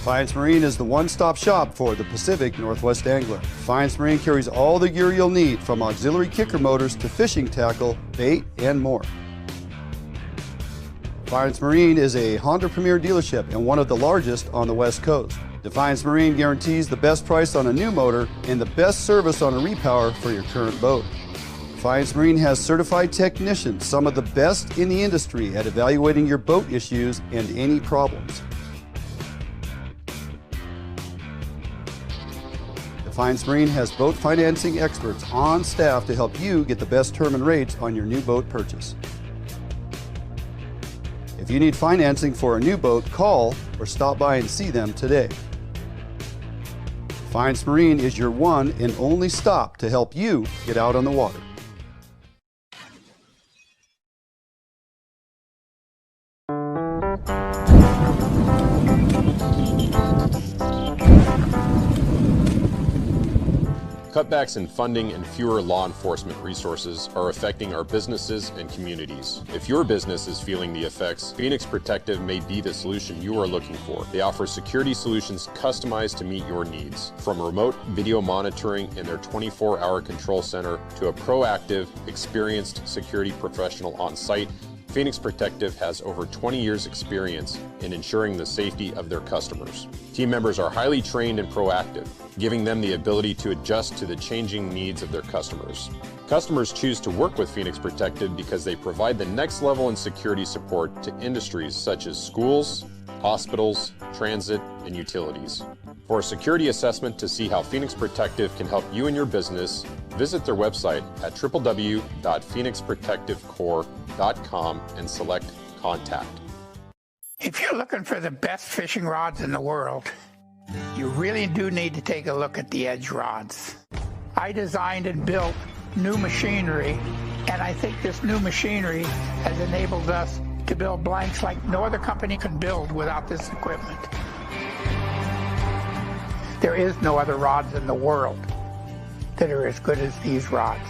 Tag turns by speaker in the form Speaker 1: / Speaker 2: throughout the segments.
Speaker 1: Defiance Marine is the one-stop shop for the Pacific Northwest angler. Defiance Marine carries all the gear you'll need, from auxiliary kicker motors to fishing tackle, bait, and more. Defiance Marine is a Honda Premier dealership and one of the largest on the West Coast. Defiance Marine guarantees the best price on a new motor and the best service on a repower for your current boat. Defiance Marine has certified technicians, some of the best in the industry at evaluating your boat issues and any problems. Defiance Marine has boat financing experts on staff to help you get the best term and rates on your new boat purchase. If you need financing for a new boat, call or stop by and see them today. Defiance Marine is your one and only stop to help you get out on the water.
Speaker 2: Cutbacks in funding and fewer law enforcement resources are affecting our businesses and communities. If your business is feeling the effects, Phoenix Protective may be the solution you are looking for. They offer security solutions customized to meet your needs. From remote video monitoring in their 24-hour control center to a proactive, experienced security professional on site, Phoenix Protective has over 20 years experience in ensuring the safety of their customers. Team members are highly trained and proactive, giving them the ability to adjust to the changing needs of their customers. Customers choose to work with Phoenix Protective because they provide the next level in security support to industries such as schools, hospitals, transit, and utilities. For a security assessment to see how Phoenix Protective can help you and your business, visit their website at www.phoenixprotectivecorp.com and select Contact.
Speaker 3: If you're looking for the best fishing rods in the world, you really do need to take a look at the Edge rods. I designed and built new machinery, and I think this new machinery has enabled us to build blanks like no other company could build without this equipment. There is no other rods in the world that are as good as these rods.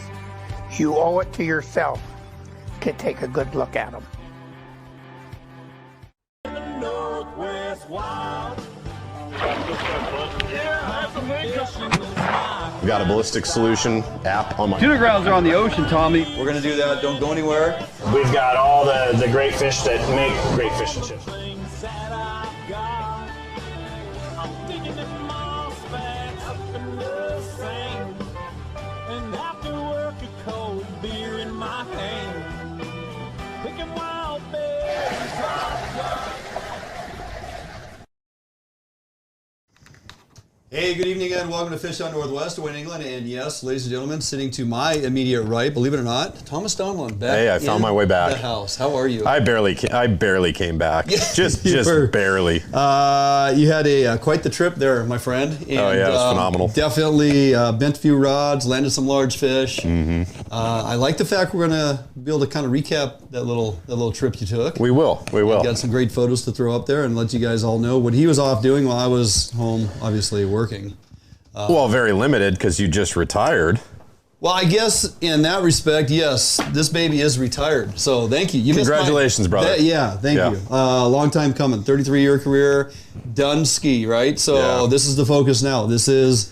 Speaker 3: You owe it to yourself to take a good look at them.
Speaker 2: We've got a ballistic solution app on my...
Speaker 1: Tuna grounds are on the ocean, Tommy. We're going to do that. Don't go anywhere.
Speaker 4: We've got all the great fish that make great fish and chips.
Speaker 1: Hey, good evening and welcome to Fish on Northwest, Wayne, England. And yes, ladies and gentlemen, sitting to my immediate right, believe it or not, Thomas Donlin back.
Speaker 2: Hey, I found my way back.
Speaker 1: The house. How are you?
Speaker 2: I barely came back. just barely.
Speaker 1: You had quite the trip there, my friend. And,
Speaker 2: oh yeah, it was phenomenal.
Speaker 1: Definitely bent a few rods, landed some large fish.
Speaker 2: Mm-hmm.
Speaker 1: I like the fact we're going to be able to kind of recap that little trip you took.
Speaker 2: We will.
Speaker 1: Got some great photos to throw up there and let you guys all know what he was off doing while I was home, obviously working.
Speaker 2: Well, very limited because you just retired.
Speaker 1: Well, I guess in that respect, yes, this baby is retired. So thank you.
Speaker 2: Congratulations, brother.
Speaker 1: Thank you. Long time coming. 33-year career, done ski, right? So This is the focus now. This is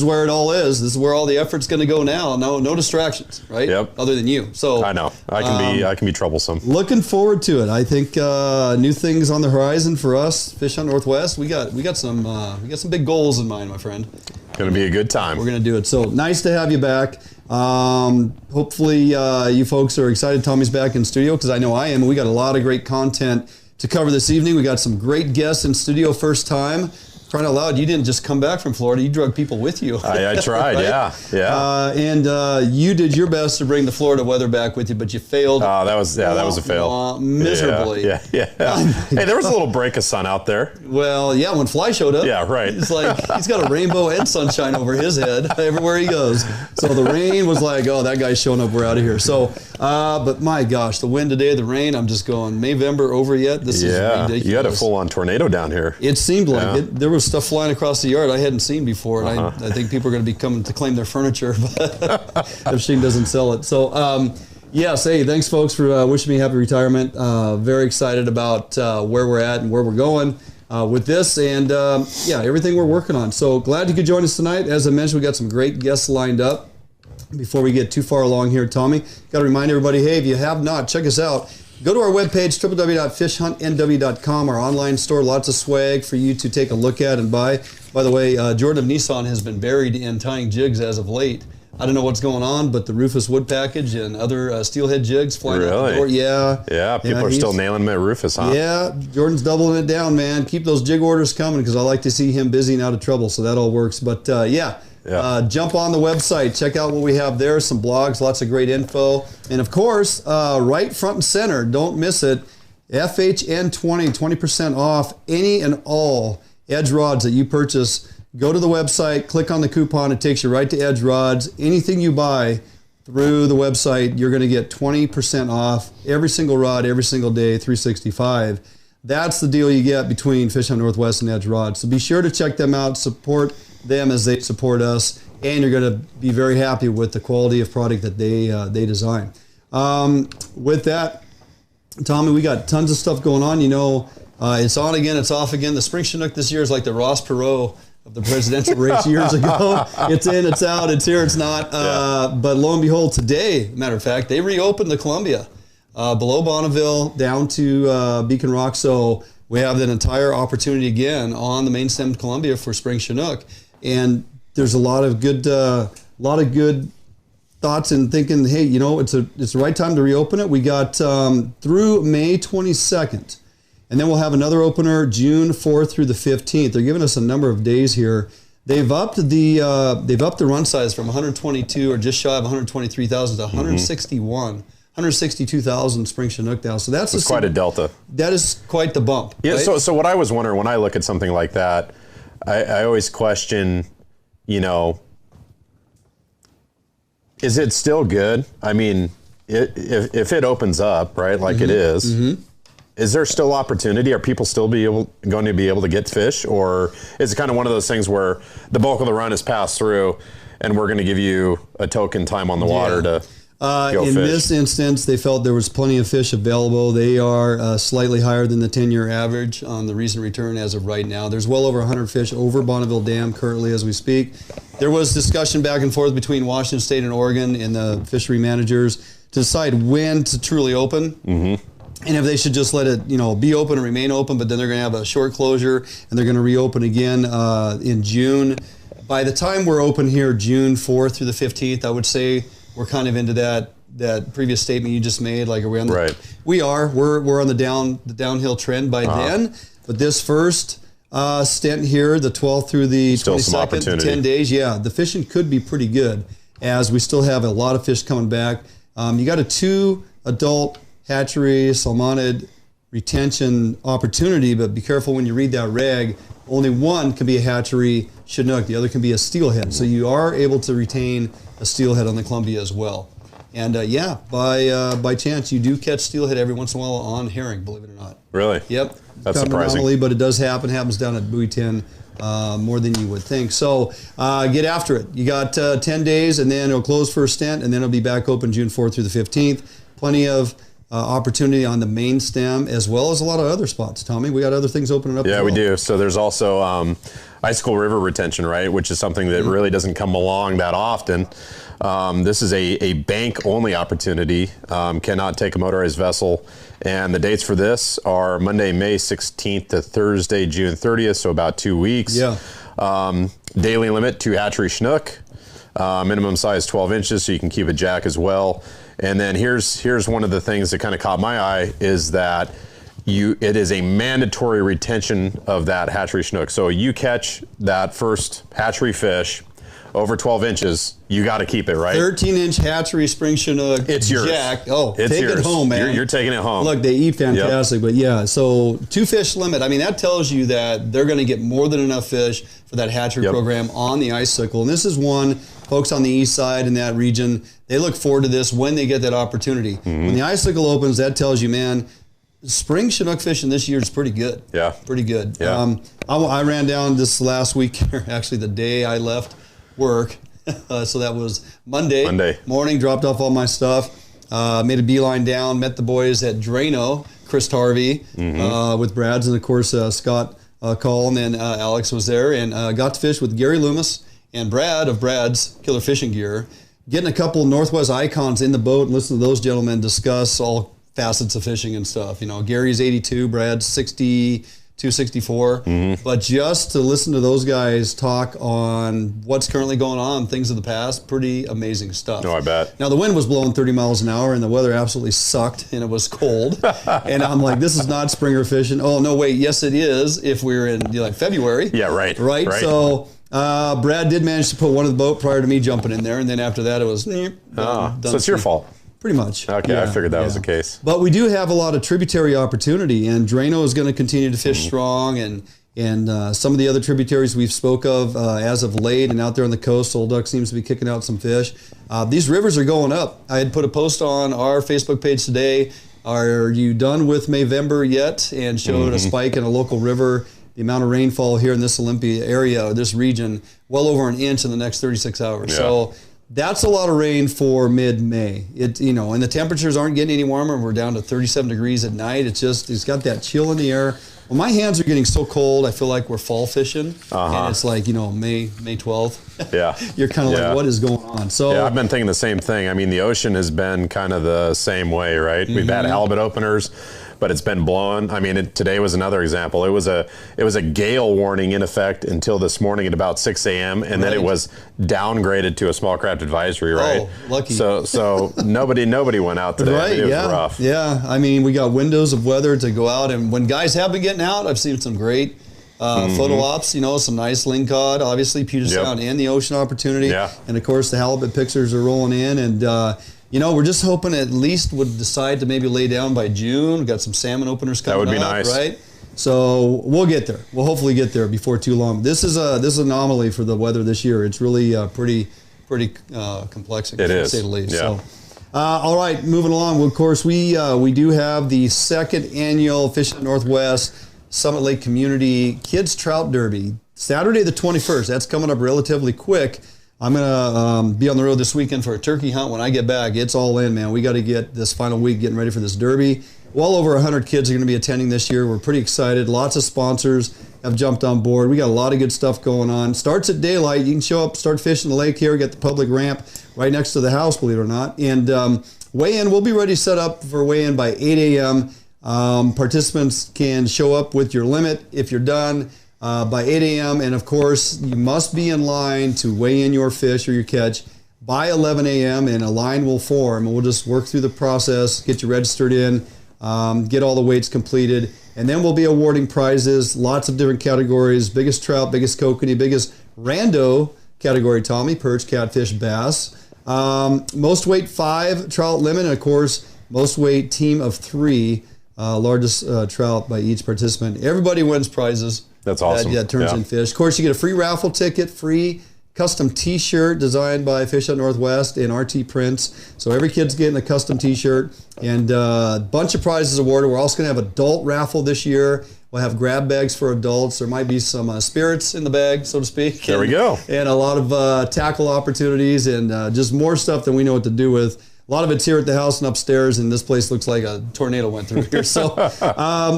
Speaker 1: where it all is. This is where all the effort's going to go now. No distractions, right?
Speaker 2: Yep.
Speaker 1: Other than you. So
Speaker 2: I know I can be troublesome.
Speaker 1: Looking forward to it. I think new things on the horizon for us. Fish on Northwest. We got some big goals in mind, my friend.
Speaker 2: Going to be a good time.
Speaker 1: We're going to do it. So nice to have you back. Hopefully you folks are excited Tommy's back in studio, because I know I am. We got a lot of great content to cover this evening. We got some great guests in studio first time. Crying out loud, you didn't just come back from Florida, you drug people with you.
Speaker 2: I tried, right? yeah.
Speaker 1: And you did your best to bring the Florida weather back with you, but you failed.
Speaker 2: Oh, that was a fail.
Speaker 1: Miserably.
Speaker 2: Yeah. Hey, there was a little break of sun out there.
Speaker 1: Well, yeah, when Fly showed up.
Speaker 2: Yeah, right.
Speaker 1: It's like he's got a rainbow and sunshine over his head everywhere he goes. So the rain was like, oh, that guy's showing up, we're out of here. So, but my gosh, the wind today, the rain, I'm just going, November over yet? This is ridiculous.
Speaker 2: You had a full-on tornado down here.
Speaker 1: It seemed like it. There was stuff flying across the yard I hadn't seen before, and I think people are going to be coming to claim their furniture if Shane doesn't sell it. So, yes, hey, thanks folks for wishing me happy retirement. Very excited about where we're at and where we're going. with this and everything we're working on. So glad you could join us tonight. As I mentioned, we got some great guests lined up. Before we get too far along here, Tommy, got to remind everybody, hey, if you have not, check us out. Go to our webpage, www.fishuntnw.com, our online store. Lots of swag for you to take a look at and buy. By the way, Jordan of Nissan has been buried in tying jigs as of late. I don't know what's going on, but the Rufus wood package and other steelhead jigs flying out the door. Yeah,
Speaker 2: people are still nailing my Rufus, huh?
Speaker 1: Yeah, Jordan's doubling it down, man. Keep those jig orders coming because I like to see him busy and out of trouble, so that all works. But jump on the website, check out what we have there, some blogs, lots of great info. And of course, right front and center, don't miss it, FHN 20% off any and all Edge rods that you purchase. Go to the website, click on the coupon, it takes you right to Edge rods. Anything you buy through the website, you're going to get 20% off every single rod, every single day, 365. That's the deal you get between Fish Hunt Northwest and Edge rods. So be sure to check them out, support them as they support us, and you're going to be very happy with the quality of product that they design. With that, Tommy, we got tons of stuff going on. You know, it's on again, it's off again. The Spring Chinook this year is like the Ross Perot of the presidential race years ago. It's in, it's out, it's here, it's not. But lo and behold, today, matter of fact, they reopened the Columbia below Bonneville down to Beacon Rock. So we have that entire opportunity again on the main stem Columbia for Spring Chinook. And there's a lot of good thoughts and thinking, hey, you know, it's the right time to reopen it. We got through May 22nd, and then we'll have another opener June 4th through the 15th. They're giving us a number of days here. They've upped the run size from 122 or just shy of 123,000 to 161. 162,000 Spring Chinook now. So that's
Speaker 2: quite a delta.
Speaker 1: That is quite the bump.
Speaker 2: Yeah.
Speaker 1: Right?
Speaker 2: So what I was wondering when I look at something like that, I always question, you know, is it still good? I mean, if it opens up, right, like it is there still opportunity? Are people still going to be able to get fish? Or is it kind of one of those things where the bulk of the run is passed through and we're going to give you a token time on the water to go
Speaker 1: in
Speaker 2: fish?
Speaker 1: this instance, they felt there was plenty of fish available. They are slightly higher than the 10-year average on the recent return as of right now. There's well over 100 fish over Bonneville Dam currently as we speak. There was discussion back and forth between Washington State and Oregon and the fishery managers to decide when to truly open. And if they should just let it, you know, be open and remain open, but then they're going to have a short closure and they're going to reopen again in June. By the time we're open here, June 4th through the 15th, I would say we're kind of into that previous statement you just made. Like, are we on the?
Speaker 2: Right.
Speaker 1: We are. We're on the downhill trend by then. But this first stint here, the 12th through the 22nd, 10 days, the fishing could be pretty good as we still have a lot of fish coming back. You got a 2 adult hatchery salmonid retention opportunity, but be careful when you read that reg. Only one can be a hatchery Chinook, the other can be a steelhead. So you are able to retain a steelhead on the Columbia as well. And by chance, you do catch steelhead every once in a while on herring, believe it or not.
Speaker 2: Really?
Speaker 1: Yep.
Speaker 2: That's
Speaker 1: kind
Speaker 2: surprising.
Speaker 1: of anomaly, but it does happen. Happens down at Buoy 10 more than you would think. So get after it. You got 10 days, and then it'll close for a stint, and then it'll be back open June 4th through the 15th. Plenty of opportunity on the main stem, as well as a lot of other spots. Tommy, we got other things opening up.
Speaker 2: Yeah, we do. So there's also Icicle River retention, right, which is something that really doesn't come along that often. This is a bank-only opportunity, cannot take a motorized vessel. And the dates for this are Monday, May 16th to Thursday, June 30th, so about 2 weeks.
Speaker 1: Yeah.
Speaker 2: Daily limit, 2 hatchery Chinook. Minimum size 12 inches, so you can keep a jack as well. And then here's one of the things that kind of caught my eye is that it is a mandatory retention of that hatchery Chinook. So you catch that first hatchery fish over 12 inches, you got to keep it, right? 13-inch
Speaker 1: hatchery Spring Chinook.
Speaker 2: It's yours.
Speaker 1: Jack. Oh,
Speaker 2: it's
Speaker 1: take
Speaker 2: yours.
Speaker 1: It home, man.
Speaker 2: You're taking it home.
Speaker 1: Look, they eat fantastic, but yeah, so 2 fish limit. I mean, that tells you that they're going to get more than enough fish for that hatchery program on the Icicle. And this is one, folks on the east side in that region, they look forward to this when they get that opportunity. When the Icicle opens, that tells you, man, spring Chinook fishing this year is pretty good.
Speaker 2: Yeah.
Speaker 1: Pretty good.
Speaker 2: Yeah.
Speaker 1: I ran down this last week, actually the day I left work. So that was Monday morning, dropped off all my stuff, made a beeline down, met the boys at Drano, Chris Harvey with Brad's, and of course Scott call, and then Alex was there, and got to fish with Gary Loomis and Brad of Brad's Killer Fishing Gear, getting a couple Northwest icons in the boat and listen to those gentlemen discuss all facets of fishing and stuff. You know, Gary's 82, Brad's 62, 64. But just to listen to those guys talk on what's currently going on, things of the past, pretty amazing stuff.
Speaker 2: Oh, I bet.
Speaker 1: Now, the wind was blowing 30 miles an hour, and the weather absolutely sucked, and it was cold. And I'm like, this is not springer fishing. Oh, no, wait, yes, it is if we're in like February.
Speaker 2: Yeah, right.
Speaker 1: Right? So Brad did manage to put one in the boat prior to me jumping in there, and then after that it was done.
Speaker 2: So it's your fault.
Speaker 1: Pretty much.
Speaker 2: Okay, I figured that was the case.
Speaker 1: But we do have a lot of tributary opportunity, and Drano is going to continue to fish strong, and some of the other tributaries we've spoke of as of late, and out there on the coast, Old Duck seems to be kicking out some fish. These rivers are going up. I had put a post on our Facebook page today, are you done with Mayvember yet? And showed a spike in a local river. The amount of rainfall here in this Olympia area, this region, well over an inch in the next 36 hours. Yeah. So that's a lot of rain for mid-May. And the temperatures aren't getting any warmer. We're down to 37 degrees at night. It's got that chill in the air. Well, my hands are getting so cold, I feel like we're fall fishing. And it's like, May 12th. Yeah. You're kind of like, what is going on? So
Speaker 2: yeah, I've been thinking the same thing. I mean, the ocean has been kind of the same way, right? We've had halibut openers, but it's been blowing. I mean, today was another example. It was a gale warning in effect until this morning at about 6 a.m. and then it was downgraded to a small craft advisory, right?
Speaker 1: Oh, lucky.
Speaker 2: So nobody went out today.
Speaker 1: Right,
Speaker 2: it was rough.
Speaker 1: Yeah, I mean, we got windows of weather to go out, and when guys have been getting out, I've seen some great photo ops, some nice lingcod, obviously Puget Sound and the ocean opportunity. Yeah. And of course the halibut pictures are rolling in, and we're just hoping at least would decide to maybe lay down by June. We've got some salmon openers coming up.
Speaker 2: That would be nice.
Speaker 1: Right? So we'll get there. We'll hopefully get there before too long. This is an anomaly for the weather this year. It's really pretty complex, to say the least.
Speaker 2: Yeah.
Speaker 1: So, all right, moving along. Well, of course, we do have the second annual Fishing Northwest Summit Lake Community Kids Trout Derby, Saturday the 21st. That's coming up relatively quick. I'm going to be on the road this weekend for a turkey hunt. When I get back, it's all in, man. We got to get this final week getting ready for this derby. Well over 100 kids are going to be attending this year. We're pretty excited. Lots of sponsors have jumped on board. We got a lot of good stuff going on. Starts at daylight. You can show up, start fishing the lake here, get the public ramp right next to the house, believe it or not. And weigh-in, we'll be ready to set up for weigh-in by 8 a.m. Participants can show up with your limit if you're done by 8 a.m. And of course, you must be in line to weigh in your fish or your catch by 11 a.m. and a line will form. And we'll just work through the process, get you registered in, get all the weights completed, and then we'll be awarding prizes, lots of different categories, biggest trout, biggest kokanee, biggest rando category, Tommy, perch, catfish, bass. Most weight 5 trout limit, and of course, most weight team of 3, largest trout by each participant. Everybody wins prizes.
Speaker 2: That's awesome.
Speaker 1: That turns in fish. Of course, you get a free raffle ticket, free custom t-shirt designed by Fish Out Northwest and RT Prints. So every kid's getting a custom t-shirt, and a bunch of prizes awarded. We're also going to have adult raffle this year. We'll have grab bags for adults. There might be some spirits in the bag, so to speak.
Speaker 2: There we go.
Speaker 1: And a lot of tackle opportunities, and just more stuff than we know what to do with. A lot of it's here at the house and upstairs, and this place looks like a tornado went through here. So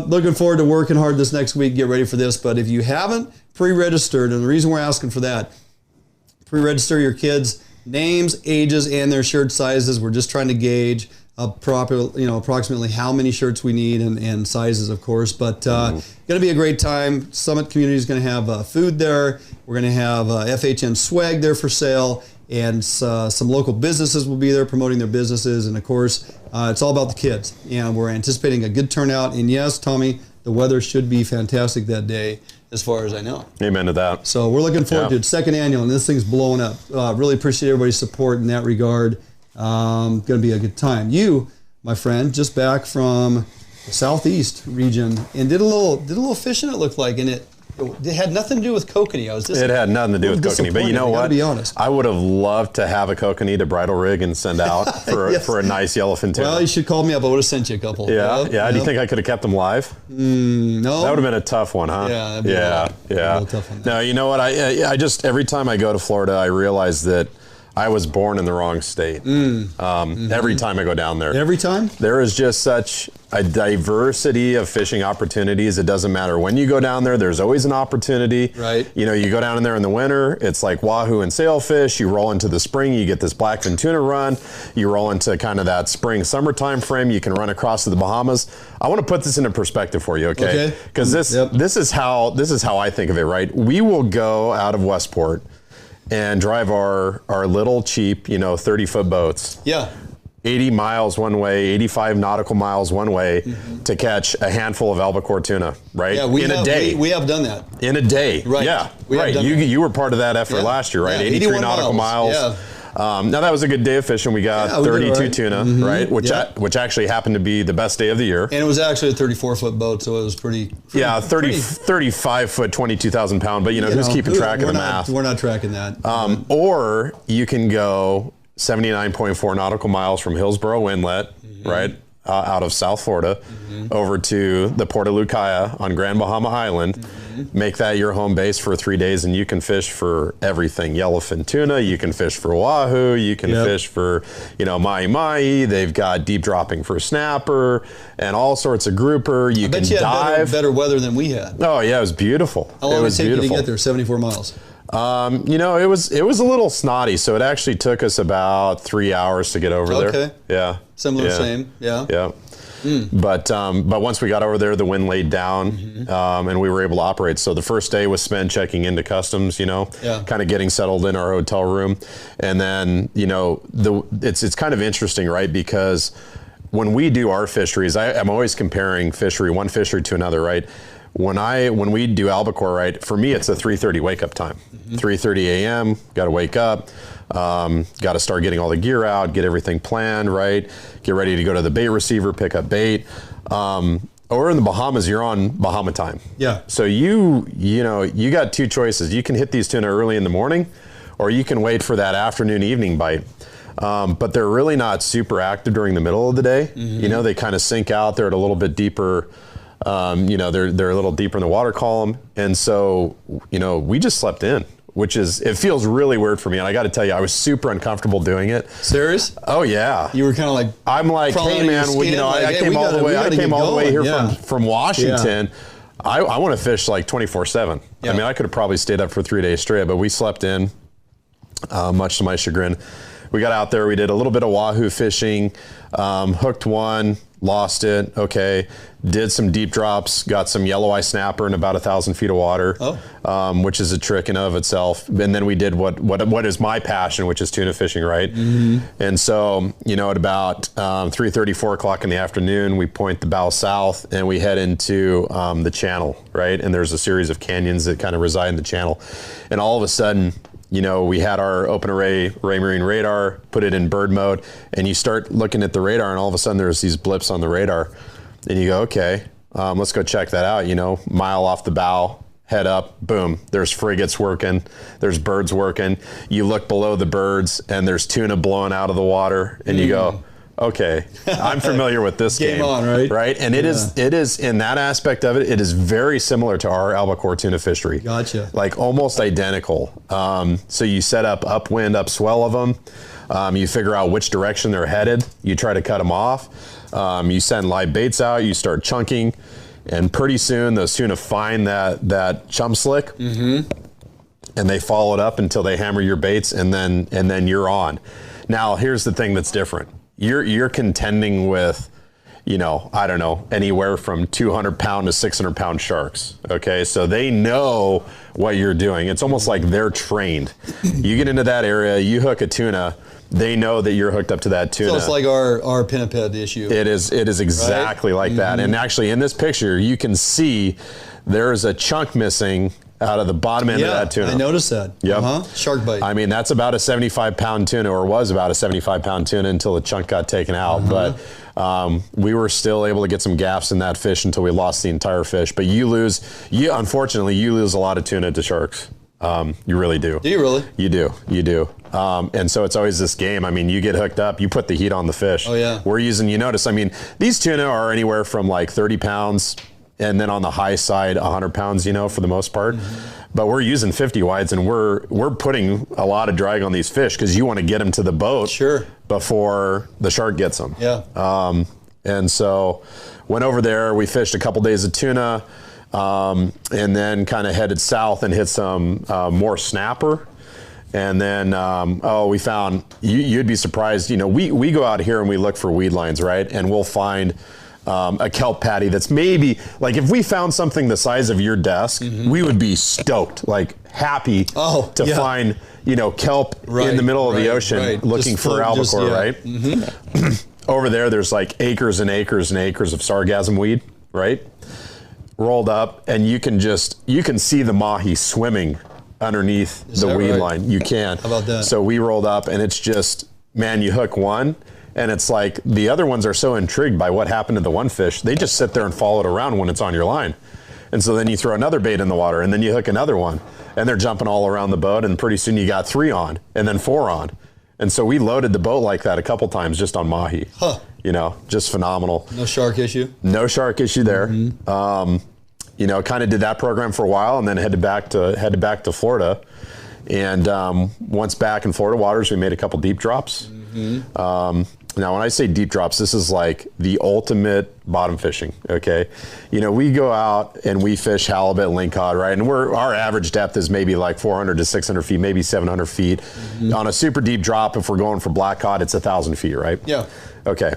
Speaker 1: looking forward to working hard this next week, get ready for this. But if you haven't pre-registered, and the reason we're asking for that, pre-register your kids' names, ages, and their shirt sizes. We're just trying to gauge approximately how many shirts we need and sizes, of course. But going to be a great time. Summit Community is going to have food there. We're going to have FHN swag there for sale. And some local businesses will be there promoting their businesses. And of course, it's all about the kids. And we're anticipating a good turnout. And yes, Tommy, the weather should be fantastic that day, as far as I know.
Speaker 2: Amen to that.
Speaker 1: So we're looking forward to it. Second annual, and this thing's blowing up. Really appreciate everybody's support in that regard. Going to be a good time. You, my friend, just back from the southeast region, and did a little fishing, it looked like, and it had nothing to do with kokanee.
Speaker 2: It had nothing to do with kokanee, but you know what?
Speaker 1: To be honest,
Speaker 2: I would have loved to have a kokanee to bridle rig and send out for a nice yellowfin tuna.
Speaker 1: Well, you should call me up. I would have sent you a couple.
Speaker 2: Yeah. Do you think I could have kept them live?
Speaker 1: No.
Speaker 2: That would have been a tough one, huh?
Speaker 1: Yeah. That'd be a little tough one.
Speaker 2: No, you know what? I just every time I go to Florida, I realize that I was born in the wrong state. Every time I go down there.
Speaker 1: Every time?
Speaker 2: There is just such a diversity of fishing opportunities. It doesn't matter when you go down there, there's always an opportunity.
Speaker 1: Right.
Speaker 2: You know, you go down in there in the winter, it's like wahoo and sailfish. You roll into the spring, you get this blackfin tuna run. You roll into kind of that spring, summer time frame. You can run across to the Bahamas. I want to put this into perspective for you, okay? Because this is how I think of it, right? We will go out of Westport and drive our little cheap, 30-foot boats.
Speaker 1: Yeah.
Speaker 2: 80 miles one way, 85 nautical miles one way to catch a handful of albacore tuna, right?
Speaker 1: Yeah,
Speaker 2: a day.
Speaker 1: We have done that.
Speaker 2: In a day.
Speaker 1: Right.
Speaker 2: Yeah,
Speaker 1: we
Speaker 2: right. You were part of that effort last year, right?
Speaker 1: Yeah,
Speaker 2: 83 nautical miles.
Speaker 1: Yeah.
Speaker 2: Now that was a good day of fishing. We got 32 tuna, right? Which actually happened to be the best day of the year.
Speaker 1: And it was actually a 34-foot boat, so it was pretty
Speaker 2: 35-foot, 22,000 pound. But who's keeping track of the math?
Speaker 1: We're not tracking that.
Speaker 2: Or you can go 79.4 nautical miles from Hillsborough Inlet, right, out of South Florida, over to the Port of Lucaya on Grand Bahama Island. Make that your home base for 3 days, and you can fish for everything. Yellowfin tuna, you can fish for wahoo, you can fish for, mahi-mahi. They've got deep dropping for snapper and all sorts of grouper. You can dive.
Speaker 1: Better weather than we had.
Speaker 2: Oh yeah, it was beautiful.
Speaker 1: How long did it take you to get there? 74 miles.
Speaker 2: It was a little snotty, so it actually took us about 3 hours to get over there.
Speaker 1: Okay.
Speaker 2: Yeah.
Speaker 1: Similar, same. Yeah.
Speaker 2: Yeah. But once we got over there, the wind laid down, and we were able to operate. So the first day was spent checking into customs, kind of getting settled in our hotel room, and then it's kind of interesting, right? Because when we do our fisheries, I'm always comparing one fishery to another, right? When we do albacore, right, for me it's a 3:30 wake up time. 3:30 a.m. Got to wake up, got to start getting all the gear out, get everything planned, right? Get ready to go to the bait receiver, pick up bait. Or in the Bahamas, you're on Bahama time.
Speaker 1: Yeah.
Speaker 2: So you got two choices. You can hit these tuna early in the morning, or you can wait for that afternoon, evening bite. But they're really not super active during the middle of the day. They kind of sink out. They're at a little bit deeper. They're a little deeper in the water column, and so we just slept in, it feels really weird for me, and I got to tell you, I was super uncomfortable doing it.
Speaker 1: Serious?
Speaker 2: Oh yeah.
Speaker 1: You were kind of like,
Speaker 2: I'm like, hey man, I came all the way here from Washington. I want to fish like 24/7. I mean, I could have probably stayed up for 3 days straight, but we slept in, much to my chagrin. We got out there, we did a little bit of wahoo fishing, hooked one, lost it, okay. Did some deep drops, got some yellow eye snapper in about 1,000 feet of water, which is a trick in of itself. And then we did what is my passion, which is tuna fishing, right? And so, at about 3:30, 4 o'clock in the afternoon, we point the bow south and we head into the channel, right? And there's a series of canyons that kind of reside in the channel. And all of a sudden, we had our open array Marine radar, put it in bird mode, and you start looking at the radar, and all of a sudden there's these blips on the radar, and you go, okay, let's go check that out. Mile off the bow, head up, boom, there's frigates working, there's birds working. You look below the birds, and there's tuna blowing out of the water, and you go, okay, I'm familiar with this game.
Speaker 1: On, right?
Speaker 2: Right? And it is in that aspect of it, it is very similar to our albacore tuna fishery.
Speaker 1: Gotcha.
Speaker 2: Like almost identical. So you set up upwind, upswell of them. You figure out which direction they're headed. You try to cut them off. You send live baits out. You start chunking. And pretty soon those tuna find that chum slick. And they follow it up until they hammer your baits, and then you're on. Now, here's the thing that's different. You're contending with, I don't know, anywhere from 200-pound to 600-pound sharks. Okay, so they know what you're doing. It's almost like they're trained. You get into that area, you hook a tuna, they know that you're hooked up to that tuna.
Speaker 1: So it's like our pinniped issue.
Speaker 2: It is exactly like that. And actually, in this picture, you can see there's a chunk missing out of the bottom end of that tuna.
Speaker 1: I noticed that.
Speaker 2: Yep.
Speaker 1: Shark bite.
Speaker 2: I mean, that's about a 75-pound tuna, or was about a 75-pound tuna until the chunk got taken out. But we were still able to get some gaffs in that fish until we lost the entire fish. But unfortunately, you lose a lot of tuna to sharks. You really do.
Speaker 1: Do you really?
Speaker 2: You do. And so it's always this game. I mean, you get hooked up, you put the heat on the fish.
Speaker 1: Oh, yeah.
Speaker 2: We're using, these tuna are anywhere from like 30 pounds and then on the high side, 100 pounds, you know, for the most part. But we're using 50 wides, and we're putting a lot of drag on these fish because you want to get them to the boat before the shark gets them.
Speaker 5: Yeah.
Speaker 2: And so went over there. We fished a couple days of tuna, and then kind of headed south and hit some more snapper. And then, we found, you'd be surprised, you know, we go out here and we look for weed lines, right? And we'll find a kelp patty that's maybe, like if we found something the size of your desk, we would be stoked, like happy to find, you know, kelp in the middle of the ocean looking for albacore, right? Over there's like acres and acres and acres of sargassum weed, right? Rolled up, and you can see the mahi swimming underneath the weed line. You can.
Speaker 5: How about that?
Speaker 2: So we rolled up, and it's just, man, you hook one, and it's like the other ones are so intrigued by what happened to the one fish, they just sit there and follow it around when it's on your line. And so then you throw another bait in the water, and then you hook another one, and they're jumping all around the boat, and pretty soon you got 3 on, and then 4 on. And so we loaded the boat like that a couple times just on mahi. You know, just phenomenal.
Speaker 5: No shark issue?
Speaker 2: No shark issue there. You know, kind of did that program for a while, and then headed back to Florida. And once back in Florida waters, we made a couple deep drops. Now, when I say deep drops, this is like the ultimate bottom fishing, okay? You know, we go out and we fish halibut, lingcod, right? And our average depth is maybe like 400 to 600 feet, maybe 700 feet. On a super deep drop, if we're going for black cod, it's 1,000 feet, right?
Speaker 5: Yeah.
Speaker 2: Okay.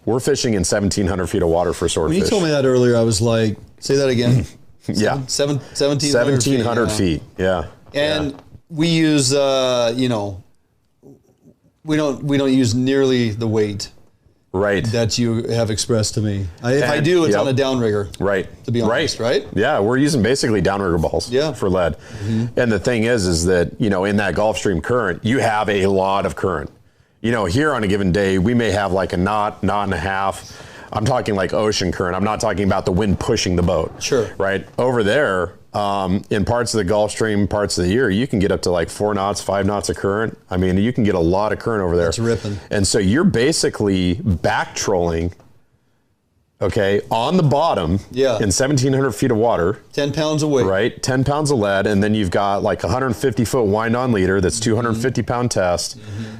Speaker 2: We're fishing in 1,700 feet of water for swordfish.
Speaker 5: When you told me that earlier, I was like, say that again.
Speaker 2: Yeah.
Speaker 5: 1,700
Speaker 2: feet. Yeah.
Speaker 5: And we use, you know, we don't use nearly the weight that you have expressed to me. If I do, it's on a downrigger.
Speaker 2: Right.
Speaker 5: To be honest, right?
Speaker 2: Yeah, we're using basically downrigger balls for lead. And the thing is that, you know, in that Gulf Stream current, you have a lot of current. You know, here on a given day, we may have like a knot and a half. I'm talking like ocean current. I'm not talking about the wind pushing the boat.
Speaker 5: Sure.
Speaker 2: Right? Over there, in parts of the Gulf Stream, parts of the year, you can get up to like 4 knots, 5 knots of current. I mean, you can get a lot of current over there.
Speaker 5: That's ripping.
Speaker 2: And so you're basically back trolling, okay, on the bottom in 1,700 feet of water.
Speaker 5: 10 pounds of weight.
Speaker 2: Right, 10 pounds of lead, and then you've got like a 150-foot wind-on leader that's 250-pound test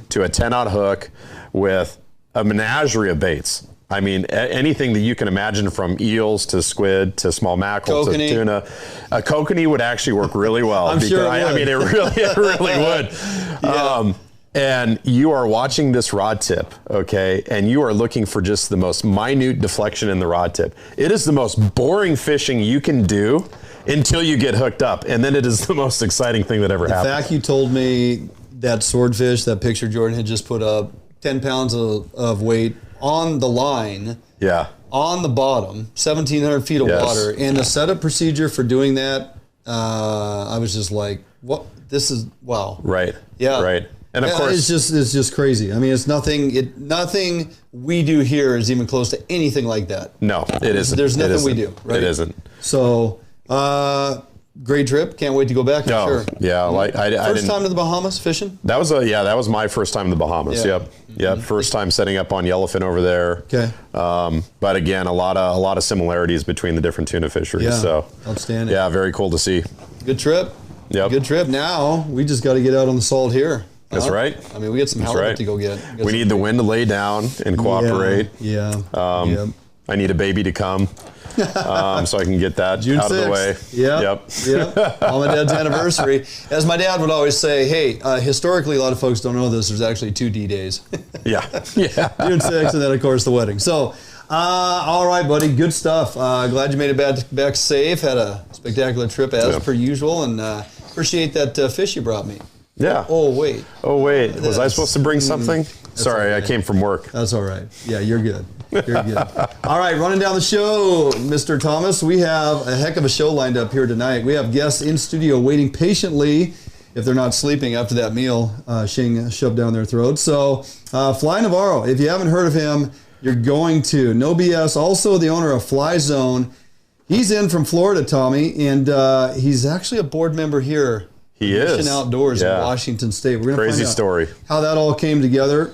Speaker 2: to a 10-aught hook with a menagerie of baits. I mean, anything that you can imagine, from eels to squid to small mackerel to tuna. A kokanee would actually work really well.
Speaker 5: I'm sure it would.
Speaker 2: I mean, it really would. And you are watching this rod tip, okay, and you are looking for just the most minute deflection in the rod tip. It is the most boring fishing you can do until you get hooked up, and then it is the most exciting thing that ever happens.
Speaker 5: The fact you told me that swordfish, that picture Jordan had just put up, 10 pounds of weight on the line, on the bottom, 1,700 feet of water, and the setup procedure for doing that, I was just like, "What? This is wow!"
Speaker 2: Right.
Speaker 5: Yeah.
Speaker 2: Right. And of course,
Speaker 5: it's just crazy. I mean, it's nothing. Nothing we do here is even close to anything like that.
Speaker 2: No, it isn't.
Speaker 5: There's nothing we do. Right?
Speaker 2: It isn't.
Speaker 5: So, great trip. Can't wait to go back. Sure.
Speaker 2: Yeah. Like I
Speaker 5: first time to the Bahamas fishing.
Speaker 2: That was my first time in the Bahamas.
Speaker 5: Yeah.
Speaker 2: Yep. First time setting up on yellowfin over there.
Speaker 5: Okay.
Speaker 2: But again, a lot of similarities between the different tuna fisheries.
Speaker 5: Yeah.
Speaker 2: So
Speaker 5: outstanding.
Speaker 2: Yeah, very cool to see.
Speaker 5: Good trip.
Speaker 2: Yep.
Speaker 5: Good trip. Now we just got to get out on the salt here.
Speaker 2: That's right.
Speaker 5: I mean, we got some halibut to go get.
Speaker 2: We need the wind to lay down and cooperate.
Speaker 5: Yeah.
Speaker 2: I need a baby to come. So I can get that
Speaker 5: June
Speaker 2: out 6th. Of the way.
Speaker 5: Yep. On my dad's anniversary. As my dad would always say, hey, historically, a lot of folks don't know this. There's actually 2 D-days.
Speaker 2: Yeah.
Speaker 5: June 6th, and then, of course, the wedding. So, all right, buddy. Good stuff. Glad you made it back safe. Had a spectacular trip, as per usual, and appreciate that fish you brought me.
Speaker 2: Yeah.
Speaker 5: Oh, wait.
Speaker 2: Was I supposed to bring something? Sorry,
Speaker 5: okay.
Speaker 2: I came from work.
Speaker 5: That's all right. Yeah, you're good. You're good. All right, running down the show, Mr. Thomas. We have a heck of a show lined up here tonight. We have guests in studio waiting patiently, if they're not sleeping after that meal Shing shoved down their throats. So, Fly Navarro, if you haven't heard of him, you're going to. No BS. Also the owner of Fly Zone. He's in from Florida, Tommy, and he's actually a board member here.
Speaker 2: He is.
Speaker 5: Mission Outdoors in Washington State. We're going to find out
Speaker 2: story.
Speaker 5: How that all came together.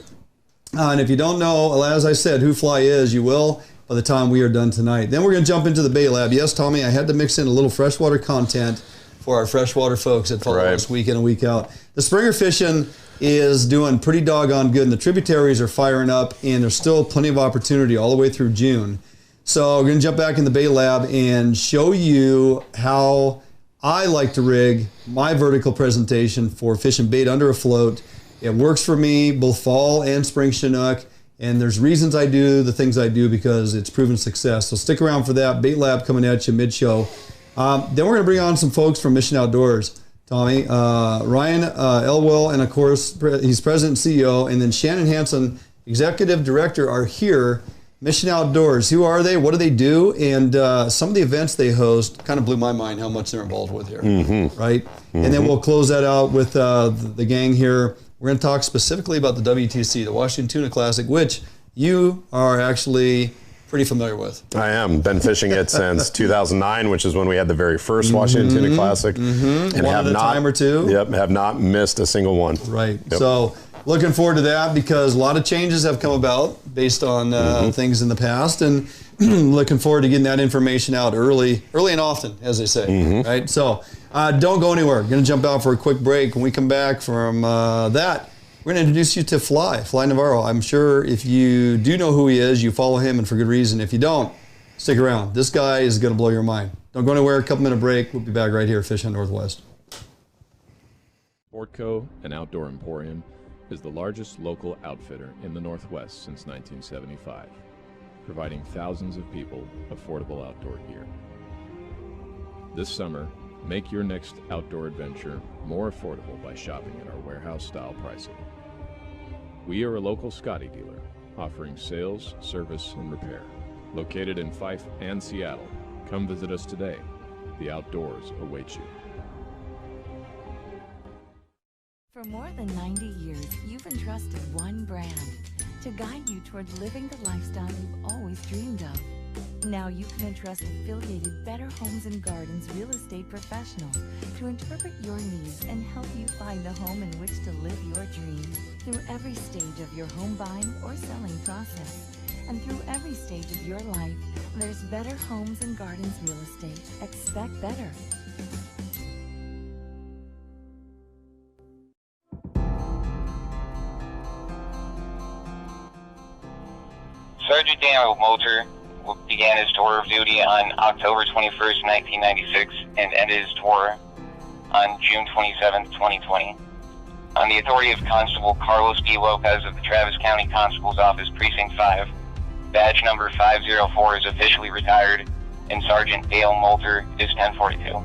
Speaker 5: And if you don't know, as I said, who Fly is, you will by the time we are done tonight. Then we're going to jump into the bait lab. Yes, Tommy, I had to mix in a little freshwater content for our freshwater folks that follow us week in and week out. The Springer fishing is doing pretty doggone good, and the tributaries are firing up, and there's still plenty of opportunity all the way through June. So we're going to jump back in the bait lab and show you how I like to rig my vertical presentation for fishing bait under a float. It works for me both fall and spring Chinook, and there's reasons I do the things I do because it's proven success. So stick around for that. Bait lab coming at you mid-show. Then we're going to bring on some folks from Mission Outdoors. Tommy, Ryan Elwell, and of course, he's president and CEO, and then Shannan Hansen, executive director, are here. Mission Outdoors, who are they? What do they do? And some of the events they host kind of blew my mind how much they're involved with here, right? And then we'll close that out with the gang here. We're going to talk specifically about the WTC, the Washington Tuna Classic, which you are actually pretty familiar with.
Speaker 2: I am. Been fishing it since 2009, which is when we had the very first Washington Tuna Classic. And
Speaker 5: one
Speaker 2: have
Speaker 5: at a
Speaker 2: not,
Speaker 5: time or two.
Speaker 2: Yep, have not missed a single one.
Speaker 5: Right.
Speaker 2: Yep.
Speaker 5: So looking forward to that because a lot of changes have come about based on things in the past, and looking forward to getting that information out early and often, as they say. Right. So don't go anywhere. Going to jump out for a quick break. When we come back from that, we're going to introduce you to Fly Navarro. I'm sure if you do know who he is, you follow him, and for good reason. If you don't, stick around. This guy is going to blow your mind. Don't go anywhere. A couple-minute break. We'll be back right here at Fish Hunt Northwest.
Speaker 6: Sportco, an outdoor emporium, is the largest local outfitter in the Northwest since 1975, providing thousands of people affordable outdoor gear. This summer, make your next outdoor adventure more affordable by shopping at our warehouse-style pricing. We are a local Scotty dealer, offering sales, service, and repair. Located in Fife and Seattle, come visit us today. The outdoors await you.
Speaker 7: For more than 90 years, you've entrusted one brand to guide you toward living the lifestyle you've always dreamed of. Now you can entrust affiliated Better Homes and Gardens real estate professionals to interpret your needs and help you find the home in which to live your dreams. Through every stage of your home buying or selling process, and through every stage of your life, there's Better Homes and Gardens real estate. Expect better.
Speaker 8: Sergeant Daniel Moulter began his tour of duty on October 21st, 1996, and ended his tour on June 27th, 2020. On the authority of Constable Carlos B. Lopez of the Travis County Constable's Office, Precinct 5, badge number 504 is officially retired, and Sergeant Dale Moulter is 1042.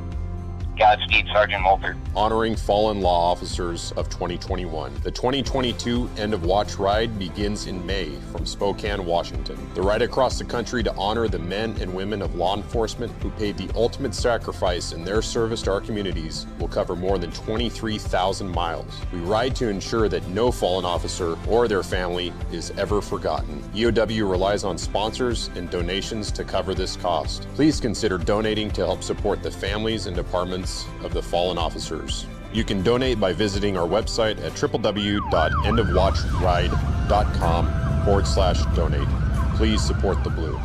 Speaker 8: Godspeed, Sergeant Moulter.
Speaker 2: Honoring fallen law officers of 2021. The 2022 End of Watch Ride begins in May from Spokane, Washington. The ride across the country to honor the men and women of law enforcement who paid the ultimate sacrifice in their service to our communities will cover more than 23,000 miles. We ride to ensure that no fallen officer or their family is ever forgotten. EOW relies on sponsors and donations to cover this cost. Please consider donating to help support the families and departments of the fallen officers. You can donate by visiting our website at www.endofwatchride.com/donate. Please support the Blue.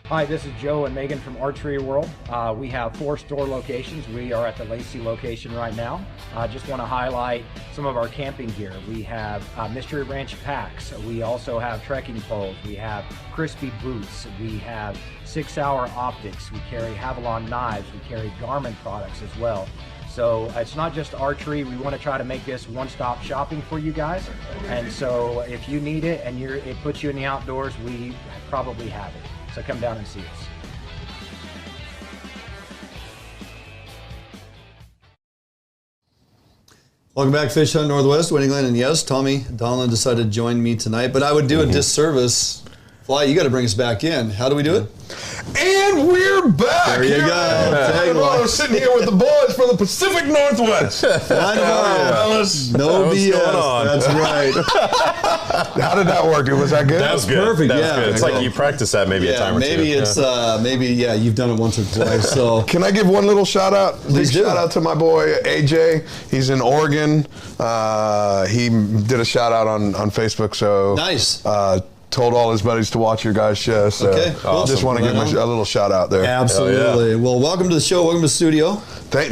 Speaker 9: Hi, this is Joe and Megan from Archery World. We have 4 store locations. We are at the Lacey location right now. I just want to highlight some of our camping gear. We have Mystery Ranch packs. We also have trekking poles. We have crispy boots. We have 6-hour optics. We carry Havalon knives. We carry Garmin products as well. So it's not just archery. We want to try to make this one-stop shopping for you guys. And so if you need it and it puts you in the outdoors, we probably have it. So come down and see us.
Speaker 5: Welcome back, Fish Hunt Northwest, Winning Land, and yes, Tommy Donlan decided to join me tonight, but I would do a disservice. Fly, you got to bring us back in. How do we do it?
Speaker 10: And we're back.
Speaker 5: There you go.
Speaker 10: We're sitting here with the boys from the Pacific Northwest.
Speaker 5: I know. No BS. That's right.
Speaker 10: How did that work? Was that good?
Speaker 2: That was good.
Speaker 5: Perfect.
Speaker 2: That was
Speaker 5: Yeah.
Speaker 2: good. It's like you practice that maybe a time or
Speaker 5: maybe
Speaker 2: two.
Speaker 5: it's you've done it once or twice. So
Speaker 10: Can I give one little shout out? Big shout out to my boy AJ. He's in Oregon. He did a shout out on Facebook. So
Speaker 5: nice.
Speaker 10: Told all his buddies to watch your guys' show. So
Speaker 5: Awesome.
Speaker 10: just want to give him a little shout out there.
Speaker 5: Absolutely. Yeah. Well, welcome to the show. Welcome to the studio.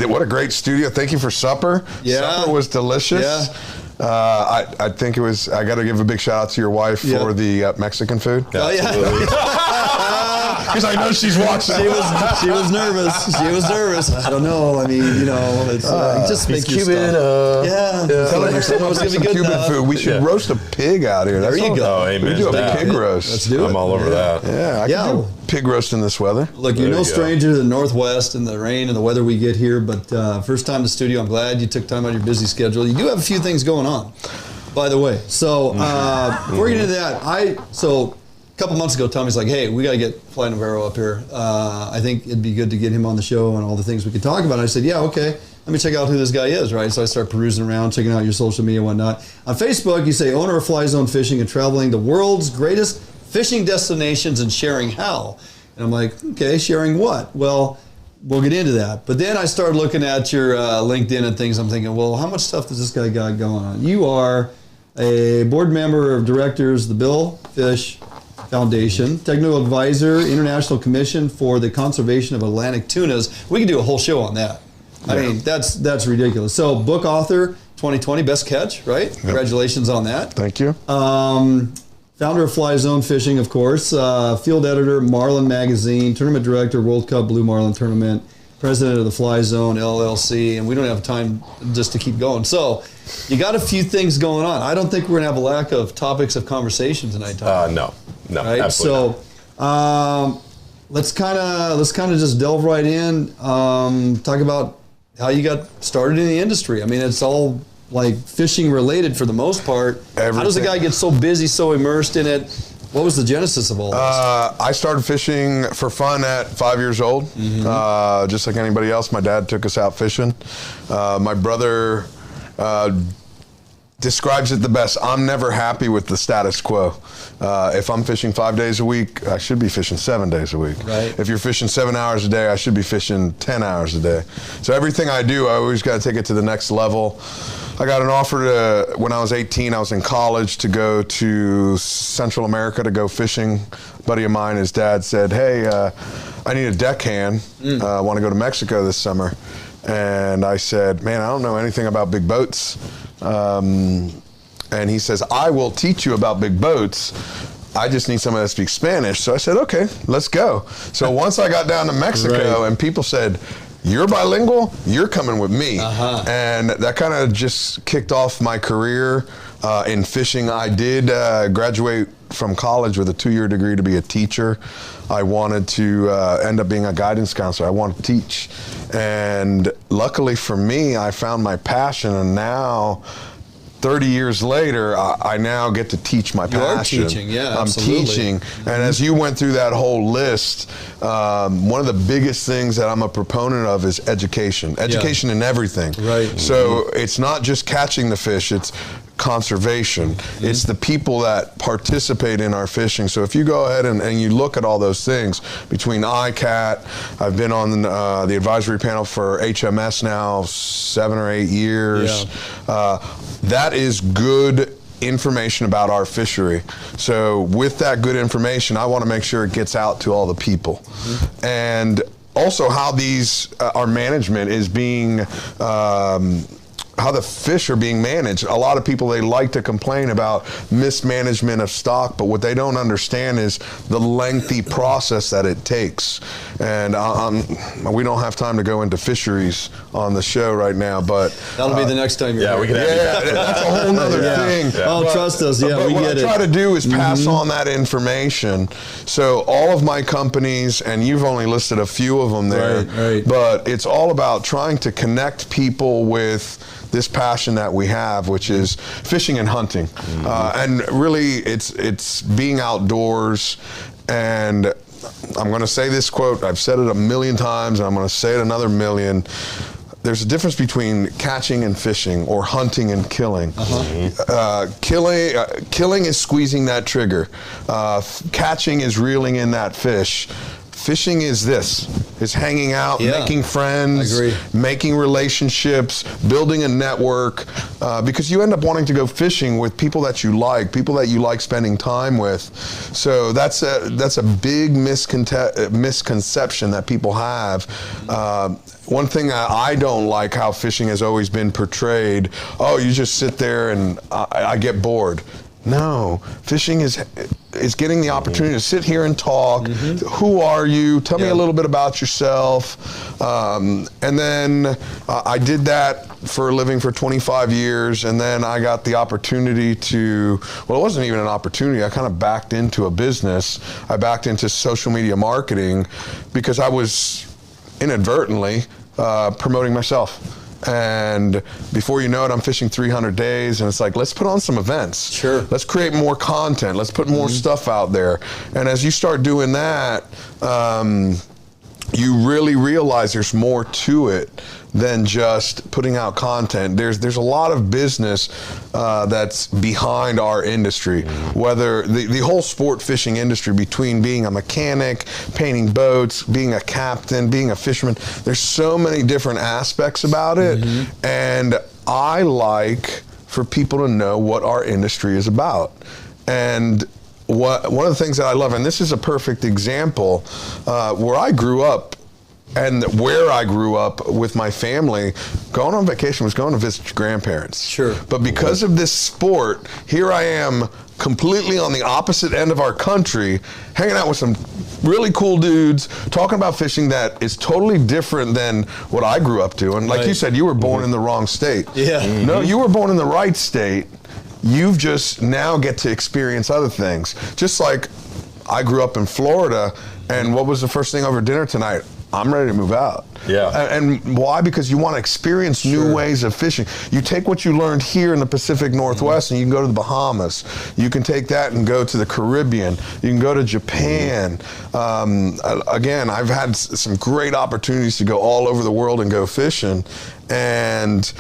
Speaker 10: What a great studio. Thank you for supper.
Speaker 5: Yeah.
Speaker 10: Supper was delicious.
Speaker 5: Yeah.
Speaker 10: I think it was, I got to give a big shout out to your wife for the Mexican food.
Speaker 5: Oh, yeah.
Speaker 10: Because I know she's watching.
Speaker 5: She was nervous. She was nervous. I don't know. I mean, it's just make you
Speaker 10: Cuban.
Speaker 5: Tell her next time
Speaker 10: some Cuban food. We should roast a pig out here.
Speaker 5: There you go.
Speaker 2: Oh, amen.
Speaker 10: We do a pig roast.
Speaker 5: Let's do it.
Speaker 2: I'm all over that.
Speaker 10: Yeah, I can do pig roast in this weather.
Speaker 5: Look, you're no stranger to the Northwest and the rain and the weather we get here, but first time to the studio. I'm glad you took time out of your busy schedule. You do have a few things going on, by the way. So before we get into that, a couple months ago, Tommy's like, hey, we got to get Fly Navarro up here. I think it'd be good to get him on the show and all the things we could talk about. And I said, yeah, okay. Let me check out who this guy is, right? So I start perusing around, checking out your social media and whatnot. On Facebook, you say, owner of Fly Zone Fishing and traveling the world's greatest fishing destinations and sharing how. And I'm like, okay, sharing what? Well, we'll get into that. But then I started looking at your LinkedIn and things. I'm thinking, well, how much stuff does this guy got going on? You are a board member of directors, the Bill Fish Foundation, technical advisor, International Commission for the Conservation of Atlantic Tunas. We could do a whole show on that. I mean, that's ridiculous. So, book author, 2020, best catch, right? Yep. Congratulations on that.
Speaker 10: Thank you.
Speaker 5: Founder of Fly Zone Fishing, of course. Field editor, Marlin Magazine. Tournament director, World Cup Blue Marlin Tournament. President of the Fly Zone LLC. And we don't have time just to keep going. So, you got a few things going on. I don't think we're going to have a lack of topics of conversation tonight, Tom.
Speaker 2: No,
Speaker 5: right?
Speaker 2: absolutely
Speaker 5: not. Let's kind of just delve right in. Talk about how you got started in the industry. I mean, it's all like fishing related for the most part. Everything. How does a guy get so busy, so immersed in it? What was the genesis of all this?
Speaker 10: I started fishing for fun at 5 years old. Mm-hmm. Just like anybody else, my dad took us out fishing. My brother describes it the best. I'm never happy with the status quo. If I'm fishing 5 days a week, I should be fishing 7 days a week.
Speaker 5: Right.
Speaker 10: If you're fishing 7 hours a day, I should be fishing 10 hours a day. So everything I do, I always got to take it to the next level. I got an offer when I was 18, I was in college, to go to Central America to go fishing. A buddy of mine, his dad said, hey, I need a deckhand. I want to go to Mexico this summer. And I said, man, I don't know anything about big boats. And he says, I will teach you about big boats. I just need somebody that speaks Spanish. So I said, okay, let's go. So once I got down to Mexico and people said, you're bilingual, you're coming with me. And that kind of just kicked off my career in fishing. I did graduate from college with a 2-year degree to be a teacher. I wanted to end up being a guidance counselor. I wanted to teach. And luckily for me, I found my passion, and now 30 years later, I now get to teach my passion.
Speaker 5: You are teaching, yeah,
Speaker 10: I'm
Speaker 5: absolutely.
Speaker 10: teaching. And as you went through that whole list, one of the biggest things that I'm a proponent of is education. Education in everything.
Speaker 5: Right.
Speaker 10: So it's not just catching the fish, it's conservation. It's the people that participate in our fishing. So if you go ahead and you look at all those things, between ICAT, I've been on the advisory panel for HMS now 7 or 8 years. That is good information about our fishery. So with that good information, I want to make sure it gets out to all the people. And also how our management is being how the fish are being managed. A lot of people, they like to complain about mismanagement of stock, but what they don't understand is the lengthy process that it takes. And we don't have time to go into fisheries on the show right now, but
Speaker 5: that'll be the next time you're here.
Speaker 2: We can have you back.
Speaker 10: That's a whole nother thing.
Speaker 5: Oh, trust us. Yeah, we get it.
Speaker 10: What I try to do is pass on that information. So all of my companies, and you've only listed a few of them there,
Speaker 5: Right.
Speaker 10: but it's all about trying to connect people with this passion that we have, which is fishing and hunting. And really, it's being outdoors. And I'm going to say this quote, I've said it a million times, and I'm going to say it another million. There's a difference between catching and fishing, or hunting and killing. Killing is squeezing that trigger. Catching is reeling in that fish. Fishing is this. It's hanging out, making friends, making relationships, building a network, because you end up wanting to go fishing with people that you like spending time with. So that's a big misconception that people have. One thing I don't like how fishing has always been portrayed, oh, you just sit there and I get bored. No, fishing is getting the opportunity to sit here and talk. Who are you? Tell me a little bit about yourself. And then I did that for a living for 25 years, and then I got the opportunity to, well, it wasn't even an opportunity. I kind of backed into a business. I backed into social media marketing because I was inadvertently promoting myself. And before you know it, I'm fishing 300 days, and it's like, let's put on some events. Sure. Let's create more content. Let's put more stuff out there. And as you start doing that, you really realize there's more to it than just putting out content. There's a lot of business that's behind our industry. Whether the whole sport fishing industry, between being a mechanic, painting boats, being a captain, being a fisherman, there's so many different aspects about it. And I like for people to know what our industry is about. And one of the things that I love, and this is a perfect example, where I grew up, and where I grew up with my family, going on vacation was going to visit your grandparents. Sure. But because of this sport, here I am completely on the opposite end of our country, hanging out with some really cool dudes, talking about fishing that is totally different than what I grew up to. And like you said, you were born in the wrong state. Yeah. No, you were born in the right state. You've just now get to experience other things. Just like I grew up in Florida, and what was the first thing over dinner tonight? I'm ready to move out. Yeah. And why? Because you want to experience new ways of fishing. You take what you learned here in the Pacific Northwest, and you can go to the Bahamas. You can take that and go to the Caribbean. You can go to Japan. Again, I've had some great opportunities to go all over the world and go fishing. And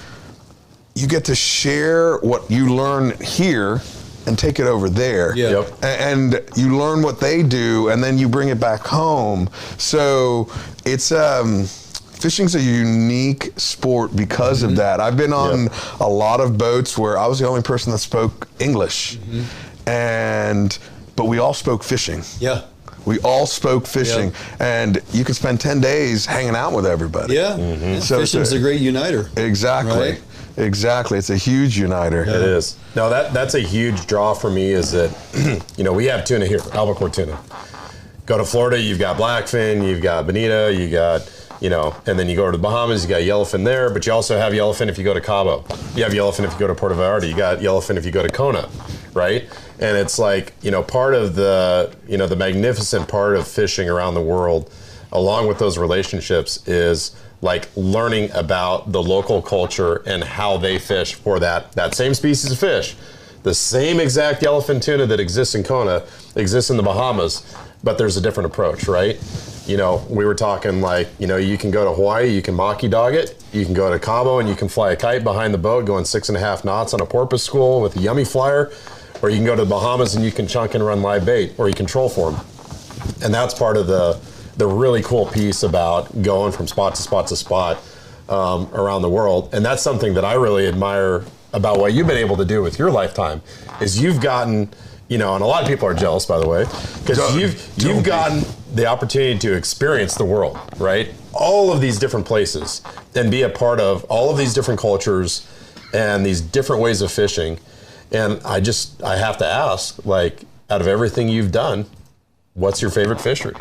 Speaker 10: you get to share what you learn here and take it over there. And you learn what they do, and then you bring it back home. So it's fishing's a unique sport because of that. I've been on a lot of boats where I was the only person that spoke English, but we all spoke fishing. We all spoke fishing, and you could spend 10 days hanging out with everybody.
Speaker 5: So fishing's a great uniter.
Speaker 10: Exactly. Exactly, it's a huge uniter.
Speaker 2: It is. No, that's a huge draw for me. Is that we have tuna here, albacore tuna. Go to Florida, you've got blackfin, you've got bonita, you got and then you go to the Bahamas, you got yellowfin there, but you also have yellowfin if you go to Cabo. You have yellowfin if you go to Puerto Vallarta. You got yellowfin if you go to Kona, right? And it's like part of the the magnificent part of fishing around the world, along with those relationships, is like learning about the local culture and how they fish for that same species of fish. The same exact yellowfin tuna that exists in Kona exists in the Bahamas, but there's a different approach, right? We were talking you can go to Hawaii, you can maki dog it, you can go to Cabo and you can fly a kite behind the boat going 6.5 knots on a porpoise school with a yummy flyer, or you can go to the Bahamas and you can chunk and run live bait, or you can troll for them. And that's part of the really cool piece about going from spot to spot to spot around the world. And that's something that I really admire about what you've been able to do with your lifetime, is you've gotten, and a lot of people are jealous, by the way, because you've gotten the opportunity to experience the world, right? All of these different places, and be a part of all of these different cultures and these different ways of fishing. And I have to ask, out of everything you've done, what's your favorite fishery?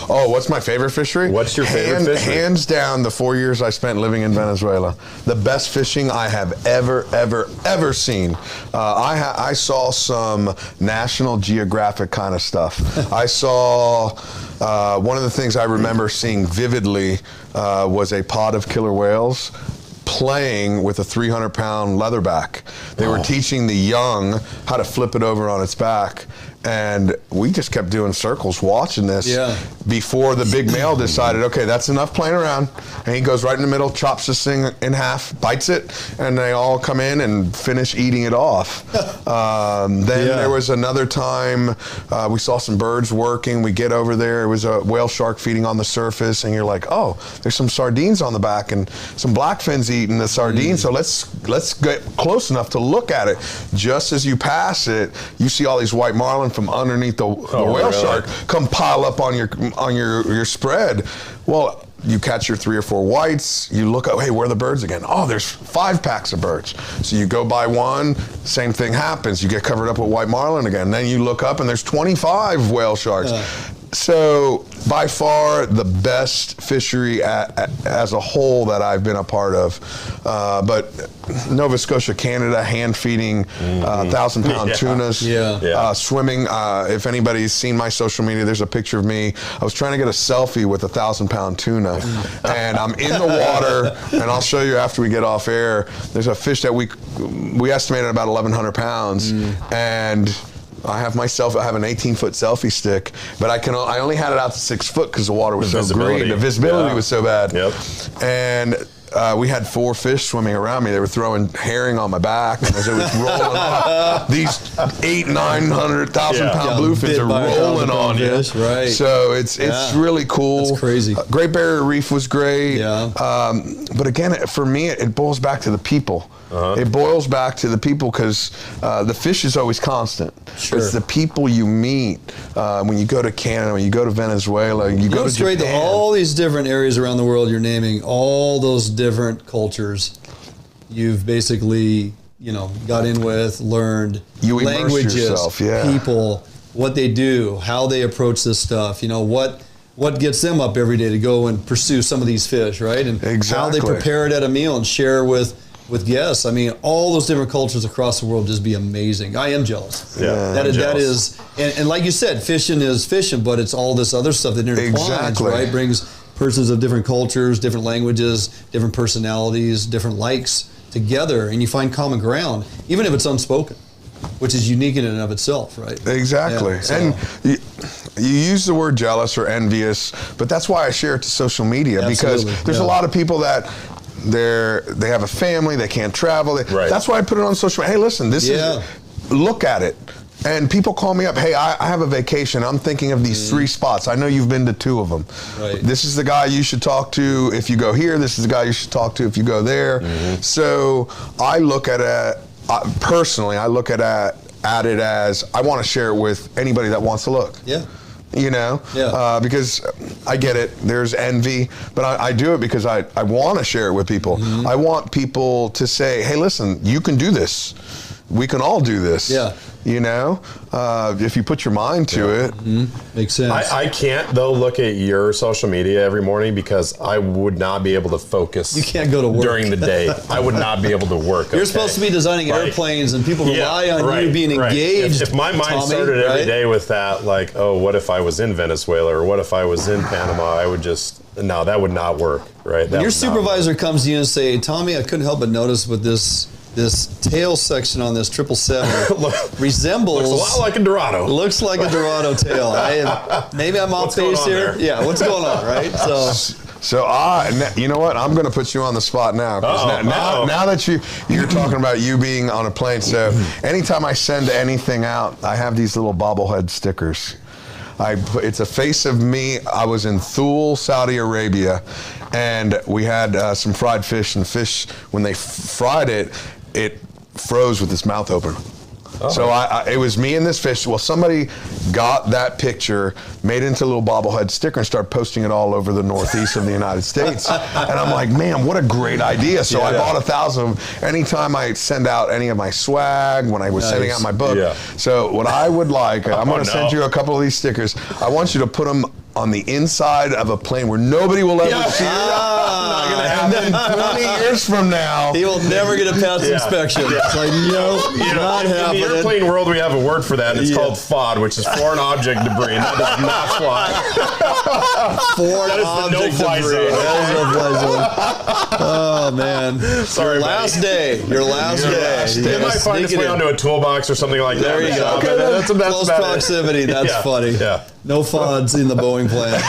Speaker 10: Oh, what's my favorite fishery?
Speaker 2: What's your favorite fishery?
Speaker 10: Hands down, the 4 years I spent living in Venezuela. The best fishing I have ever seen. I saw some National Geographic kind of stuff. I saw, one of the things I remember seeing vividly was a pod of killer whales playing with a 300-pound leatherback. They were teaching the young how to flip it over on its back. And we just kept doing circles watching this before the big male decided, okay, that's enough playing around. And he goes right in the middle, chops this thing in half, bites it, and they all come in and finish eating it off. Then there was another time we saw some birds working. We get over there. It was a whale shark feeding on the surface, and you're like, oh, there's some sardines on the back and some blackfins eating the sardines. So let's get close enough to look at it. Just as you pass it, you see all these white marlin from underneath the whale shark come pile up on your spread. Well, you catch your 3 or 4 whites, you look up, hey, where are the birds again? Oh, there's 5 packs of birds. So you go by one, same thing happens. You get covered up with white marlin again. Then you look up and there's 25 whale sharks. So by far the best fishery as a whole that I've been a part of. But Nova Scotia, Canada, hand feeding 1,000-pound tunas, swimming. If anybody's seen my social media, there's a picture of me. I was trying to get a selfie with a 1,000-pound tuna, and I'm in the water, and I'll show you after we get off air. There's a fish that we estimated about 1,100 pounds, and I have an 18-foot selfie stick, but I only had it out to 6 foot because the water was so green. The visibility was so bad. And we had 4 fish swimming around me. They were throwing herring on my back, and as it was rolling off, these 800-900 1,000-pound bluefins are rolling on you.
Speaker 5: Right.
Speaker 10: So it's really cool.
Speaker 5: That's crazy.
Speaker 10: Great Barrier Reef was great. But again, for me, it boils back to the people. It boils back to the people because the fish is always constant. It's the people you meet when you go to Canada, when you go to Venezuela, you go to
Speaker 5: straight
Speaker 10: Japan.
Speaker 5: to all these different areas around the world you're naming, all those different cultures you've basically, got in with, learned
Speaker 10: you
Speaker 5: languages,
Speaker 10: yourself,
Speaker 5: people, what they do, how they approach this stuff, what gets them up every day to go and pursue some of these fish, right? And how they prepare it at a meal and share with guests. I mean, all those different cultures across the world just be amazing. I am jealous. That is, and like you said, fishing is fishing, but it's all this other stuff that intertwines, right? Brings persons of different cultures, different languages, different personalities, different likes together, and you find common ground, even if it's unspoken, which is unique in and of itself, right?
Speaker 10: Exactly.
Speaker 5: Yeah, so.
Speaker 10: And you use the word jealous or envious, but that's why I share it to social media, because there's a lot of people that they have a family, they can't travel. That's why I put it on social media. Hey, listen, this is, look at it. And people call me up, hey, I have a vacation. I'm thinking of these 3 spots. I know you've been to 2 of them. This is the guy you should talk to if you go here. This is the guy you should talk to if you go there. So I look at it, personally, I look at it as I want to share it with anybody that wants to look. Because I get it, there's envy, but I do it because I want to share it with people. I want people to say, hey, listen, you can do this. We can all do this. If you put your mind to it.
Speaker 5: Makes sense.
Speaker 2: I can't, though, look at your social media every morning because I would not be able to focus.
Speaker 5: You can't go to work
Speaker 2: during the day. I would not be able to work.
Speaker 5: You're supposed to be designing airplanes, and people rely on you being engaged.
Speaker 2: If my mind started every day with that, like, oh, what if I was in Venezuela or what if I was in Panama? I would just, no, that would not work, right?
Speaker 5: When your supervisor comes to you and say, Tommy, I couldn't help but notice with this tail section on this 777 resembles...
Speaker 2: Looks a lot like a Dorado.
Speaker 5: Looks like a Dorado tail. Maybe I'm off base here.
Speaker 2: There?
Speaker 5: Yeah, what's going on, right?
Speaker 10: So you know what? I'm going to put you on the spot now. Now that you're talking about you being on a plane, so anytime I send anything out, I have these little bobblehead stickers. It's a face of me. I was in Thule, Saudi Arabia, and we had some fried fish, and the fish, when they fried it, it froze with its mouth open. So it was me and this fish. Well, somebody got that picture, made it into a little bobblehead sticker, and started posting it all over the northeast of the United States. And I'm like, man, what a great idea. So I bought 1,000 of them. Anytime I send out any of my swag, when I was sending out my book. So what I would like, I'm going to send you a couple of these stickers. I want you to put them on the inside of a plane where nobody will ever see it. Not gonna happen. And then 20 years from now,
Speaker 5: he will never get a past inspection. It's like, no, not happening.
Speaker 2: In the airplane world, we have a word for that. It's called FOD, which is foreign object debris. And that does not fly.
Speaker 5: Foreign object debris. That is no fly zone. Oh, man.
Speaker 2: Sorry,
Speaker 5: your last day. Your last day.
Speaker 2: You might find its way onto a toolbox or something like that.
Speaker 5: There you go.
Speaker 2: Okay, that's
Speaker 5: close proximity. That's funny.
Speaker 2: Yeah.
Speaker 5: No FODs in the Boeing plan.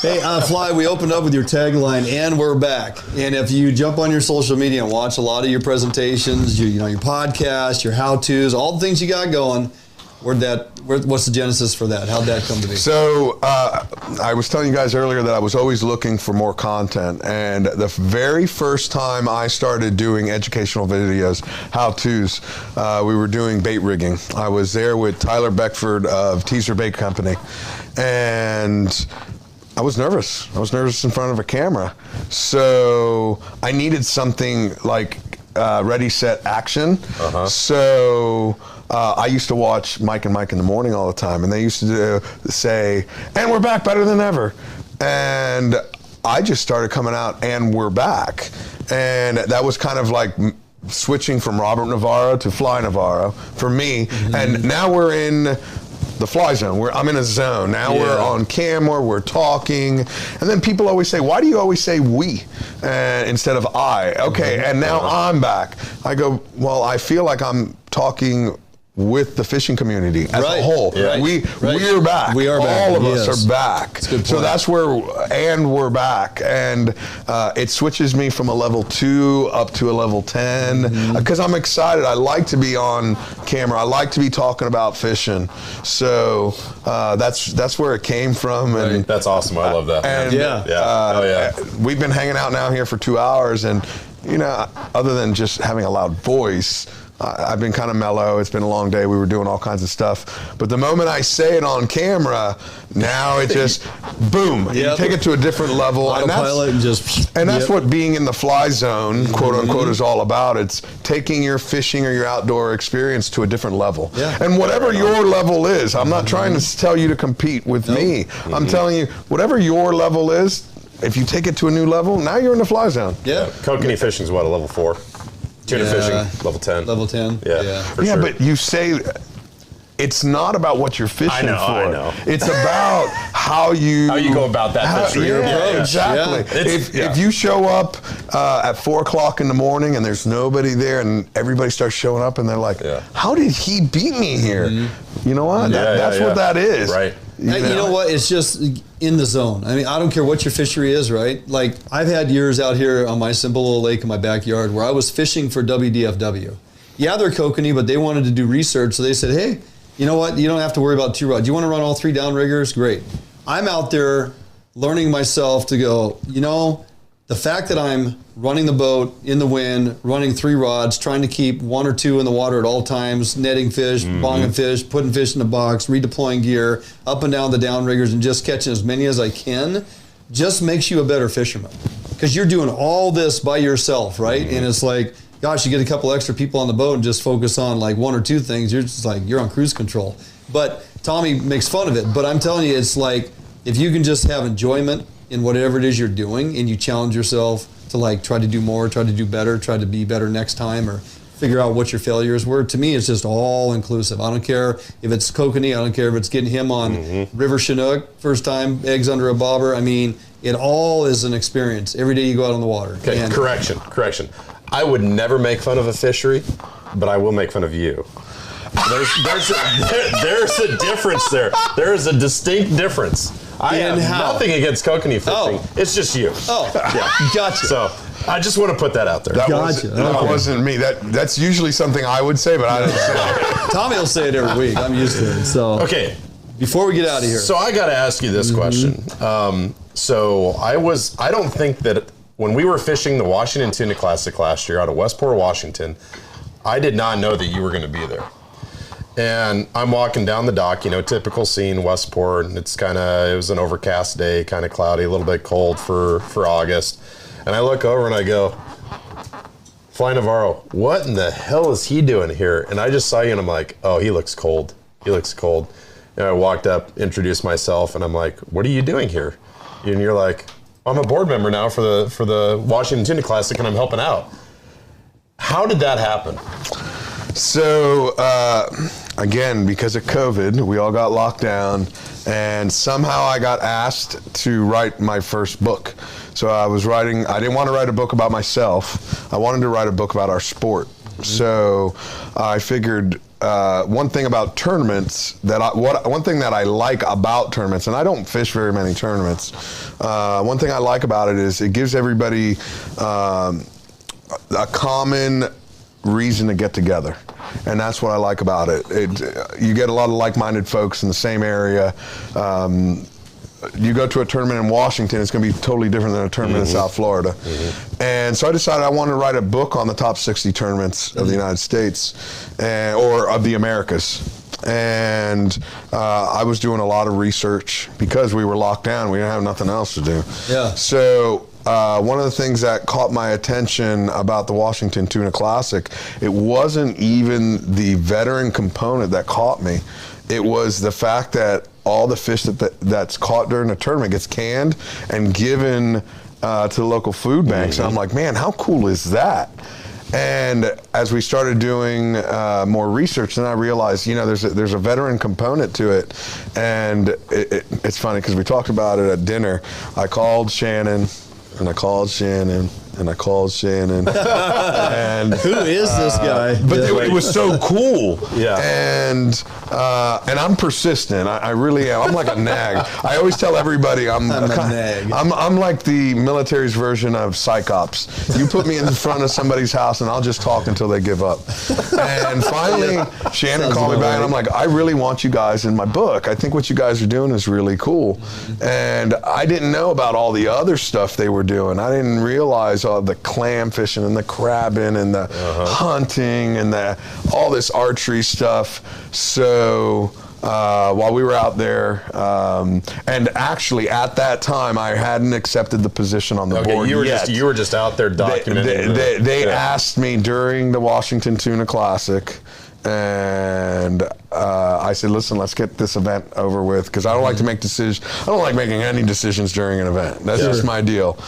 Speaker 5: Hey, Fly, we opened up with your tagline, and we're back. And if you jump on your social media and watch a lot of your presentations, your podcast, your how-tos, all the things you got going, what's the genesis for that? How'd that come to be?
Speaker 10: So I was telling you guys earlier that I was always looking for more content, and the very first time I started doing educational videos, how-tos, we were doing bait rigging. I was there with Tyler Beckford of Teaser Bait Company, and I was nervous. I was nervous in front of a camera. So I needed something like ready, set, action. So I used to watch Mike and Mike in the Morning all the time, and they used to say, and we're back better than ever. And I just started coming out, and we're back. And that was kind of like switching from Robert Navarro to Fly Navarro for me. And now we're in the fly zone. I'm in a zone. Now we're on camera, we're talking. And then people always say, why do you always say we instead of I? Okay, and now I'm back. I go, well, I feel like I'm talking with the fishing community as a whole. We're back.
Speaker 5: We are back.
Speaker 10: All of us are back. So that's where, and we're back. And it switches me from a level 2 up to a level 10 because I'm excited. I like to be on camera. I like to be talking about fishing. So that's where it came from. And
Speaker 2: that's awesome. I love that.
Speaker 10: And we've been hanging out now here for 2 hours, and other than just having a loud voice, I've been kind of mellow. It's been a long day. We were doing all kinds of stuff. But the moment I say it on camera, now it just, boom, you take it to a different level.
Speaker 5: Autopilot
Speaker 10: and that's what being in the fly zone, quote unquote, is all about. It's taking your fishing or your outdoor experience to a different level. And whatever your level is, I'm not trying to tell you to compete with me. I'm telling you, whatever your level is, if you take it to a new level, now you're in the fly zone.
Speaker 2: Kokanee fishing is what, a level 4? Tuna fishing, level 10.
Speaker 5: Level 10.
Speaker 10: For sure. But you say it's not about what you're fishing for.
Speaker 2: I know.
Speaker 10: It's about how you
Speaker 2: go about that fishing.
Speaker 10: Exactly. If you show up at 4 o'clock in the morning and there's nobody there and everybody starts showing up and they're like, how did he beat me here? You know what? That's what that is.
Speaker 2: Right.
Speaker 5: You know what? It's just in the zone. I mean, I don't care what your fishery is, right? Like, I've had years out here on my simple little lake in my backyard where I was fishing for WDFW. Yeah, they're kokanee, but they wanted to do research, so they said, hey, you know what? You don't have to worry about 2 rods. You want to run all 3 downriggers? Great. I'm out there learning myself to go, the fact that I'm running the boat in the wind, running 3 rods, trying to keep 1 or 2 in the water at all times, netting fish, bonging fish, putting fish in the box, redeploying gear, up and down the downriggers, and just catching as many as I can, just makes you a better fisherman. Because you're doing all this by yourself, right? And it's like, gosh, you get a couple extra people on the boat and just focus on like 1 or 2 things, you're just like, you're on cruise control. But Tommy makes fun of it. But I'm telling you, it's like, if you can just have enjoyment in whatever it is you're doing, and you challenge yourself to like try to do more, try to do better, try to be better next time, or figure out what your failures were. To me, it's just all inclusive. I don't care if it's kokanee, I don't care if it's getting him on River Chinook, first time, eggs under a bobber. I mean, it all is an experience. Every day you go out on the water.
Speaker 2: Okay, and correction. I would never make fun of a fishery, but I will make fun of you. There's a difference there. There is a distinct difference. I have nothing against kokanee fishing. It's just you.
Speaker 5: Gotcha.
Speaker 2: So I just want to put that out there.
Speaker 10: That wasn't me. That's usually something I would say, but I didn't say it.
Speaker 5: Tommy will say it every week. I'm used to it. So
Speaker 2: okay,
Speaker 5: before we get out of here,
Speaker 2: so I got to ask you this question. So I don't think that when we were fishing the Washington Tuna Classic last year out of Westport, Washington, I did not know that you were going to be there. And I'm walking down the dock, typical scene, Westport, and it was an overcast day, kind of cloudy, a little bit cold for August. And I look over and I go, Fly Navarro, what in the hell is he doing here? And I just saw you and I'm like, oh, he looks cold. He looks cold. And I walked up, introduced myself, and I'm like, "What are you doing here?" And you're like, "I'm a board member now for the Washington Tuna Classic, and I'm helping out." How did that happen?
Speaker 10: So, again, because of COVID, we all got locked down, and somehow I got asked to write my first book. So I didn't want to write a book about myself. I wanted to write a book about our sport. So I figured one thing about tournaments, one thing that I like about tournaments, and I don't fish very many tournaments, one thing I like about it is it gives everybody a common reason to get together, and that's what I like about it. You get a lot of like-minded folks in the same area. You go to a tournament in Washington, it's going to be totally different than a tournament in South Florida. And so I decided I wanted to write a book on the top 60 tournaments of the United States, or of the Americas. And I was doing a lot of research because we were locked down. We didn't have nothing else to do.
Speaker 5: Yeah.
Speaker 10: So one of the things that caught my attention about the Washington Tuna Classic, it wasn't even the veteran component that caught me. It was the fact that all the fish that's caught during the tournament gets canned and given to the local food banks. And I'm like, man, how cool is that? And as we started doing more research, then I realized, there's a veteran component to it. And it's funny because we talked about it at dinner. I called Shannan, and I called Shannan, and I called Shannan. And
Speaker 5: who is this guy?
Speaker 10: But it was so cool.
Speaker 2: Yeah.
Speaker 10: And I'm persistent. I really am. I'm like a nag. I always tell everybody I'm a nag. I'm like the military's version of Psychops. You put me in front of somebody's house and I'll just talk until they give up. And finally, Shannan called me back and I'm like, I really want you guys in my book. I think what you guys are doing is really cool. And I didn't know about all the other stuff they were doing. I didn't realize all the clam fishing and the crabbing and the hunting and all this archery stuff. So while we were out there, and actually at that time I hadn't accepted the position on the board yet.
Speaker 2: You were just out there documenting.
Speaker 10: They asked me during the Washington Tuna Classic, and I said, listen, let's get this event over with, because I don't like to make decisions. I don't like making any decisions during an event. That's just my deal.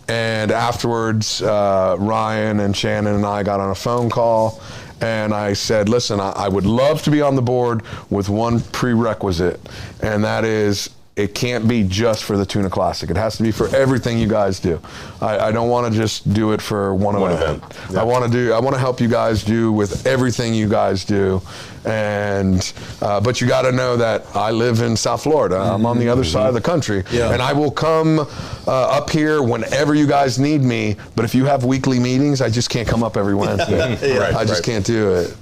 Speaker 10: And afterwards, Ryan and Shannan and I got on a phone call, and I said, listen, I would love to be on the board with one prerequisite, and that is it can't be just for the Tuna Classic. It has to be for everything you guys do. I don't want to just do it for one event. I want to help you guys do with everything you guys do. And but you got to know that I live in South Florida. I'm on the other side of the country, and I will come up here whenever you guys need me. But if you have weekly meetings, I just can't come up every Wednesday. I just can't do it.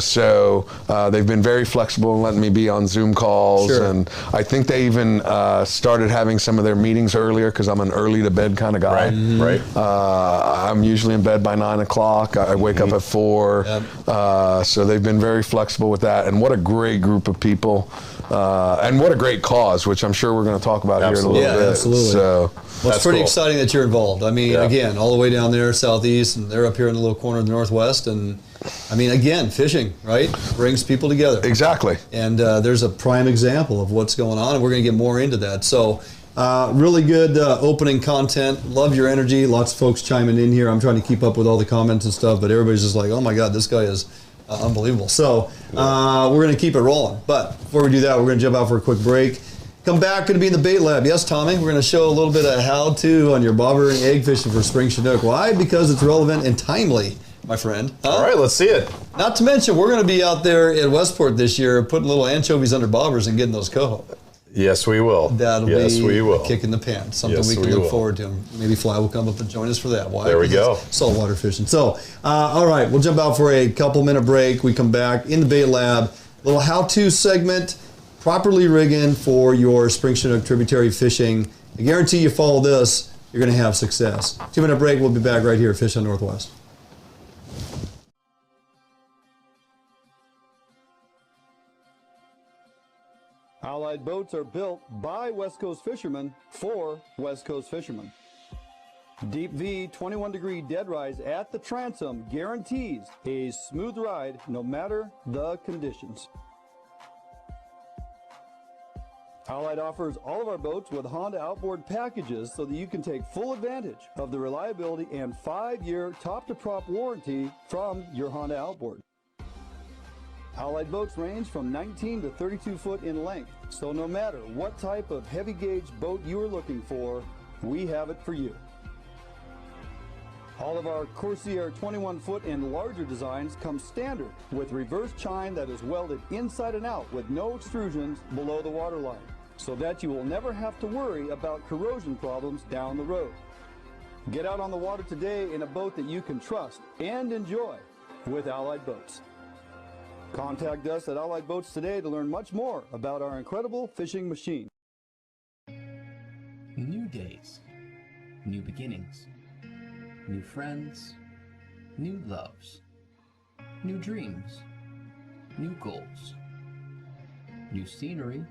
Speaker 10: So they've been very flexible in letting me be on Zoom calls, and I think they even started having some of their meetings earlier because I'm an early to bed kind of guy. I'm usually in bed by 9 o'clock. I wake up at 4. So they've been very flexible with that, and what a great group of people, and what a great cause, which I'm sure we're going to talk about here in a little bit.
Speaker 5: Absolutely.
Speaker 10: So
Speaker 5: well, it's pretty exciting that you're involved. I mean, again, all the way down there southeast, and they're up here in the little corner of the northwest, and I mean, again, fishing, right, brings people together.
Speaker 10: Exactly.
Speaker 5: And there's a prime example of what's going on, and we're going to get more into that. So really good opening content. Love your energy. Lots of folks chiming in here. I'm trying to keep up with all the comments and stuff, but everybody's just like, oh my God, this guy is unbelievable. So we're going to keep it rolling. But before we do that, we're going to jump out for a quick break. Come back, going to be in the bait lab. Yes, Tommy, we're going to show a little bit of how-to on your bobber and egg fishing for spring Chinook. Why? Because it's relevant and timely, my friend.
Speaker 2: All right, let's see it.
Speaker 5: Not to mention, we're going to be out there at Westport this year putting little anchovies under bobbers and getting those coho.
Speaker 2: Yes, we will.
Speaker 5: That'll be a kick in the pants. Something we can look forward to. Maybe Fly will come up and join us for that. Why?
Speaker 2: There we go.
Speaker 5: Saltwater fishing. So, all right, we'll jump out for a couple-minute break. We come back in the bait lab. Little how-to segment, properly rigging for your spring Chinook tributary fishing. I guarantee you follow this, you're going to have success. 2-minute break. We'll be back right here at Fish on Northwest.
Speaker 1: Allied boats are built by West Coast fishermen for West Coast fishermen. Deep V 21-degree dead rise at the transom guarantees a smooth ride no matter the conditions. Allied offers all of our boats with Honda outboard packages so that you can take full advantage of the reliability and 5-year top-to-prop warranty from your Honda outboard. Allied boats range from 19 to 32 foot in length, so no matter what type of heavy gauge boat you are looking for, we have it for you. All of our Corsair 21 foot and larger designs come standard with reverse chine that is welded inside and out with no extrusions below the waterline, so that you will never have to worry about corrosion problems down the road. Get out on the water today in a boat that you can trust and enjoy with Allied Boats. Contact us at Allied Boats today to learn much more about our incredible fishing machine.
Speaker 11: New days, new beginnings, new friends, new loves, new dreams, new goals, new scenery,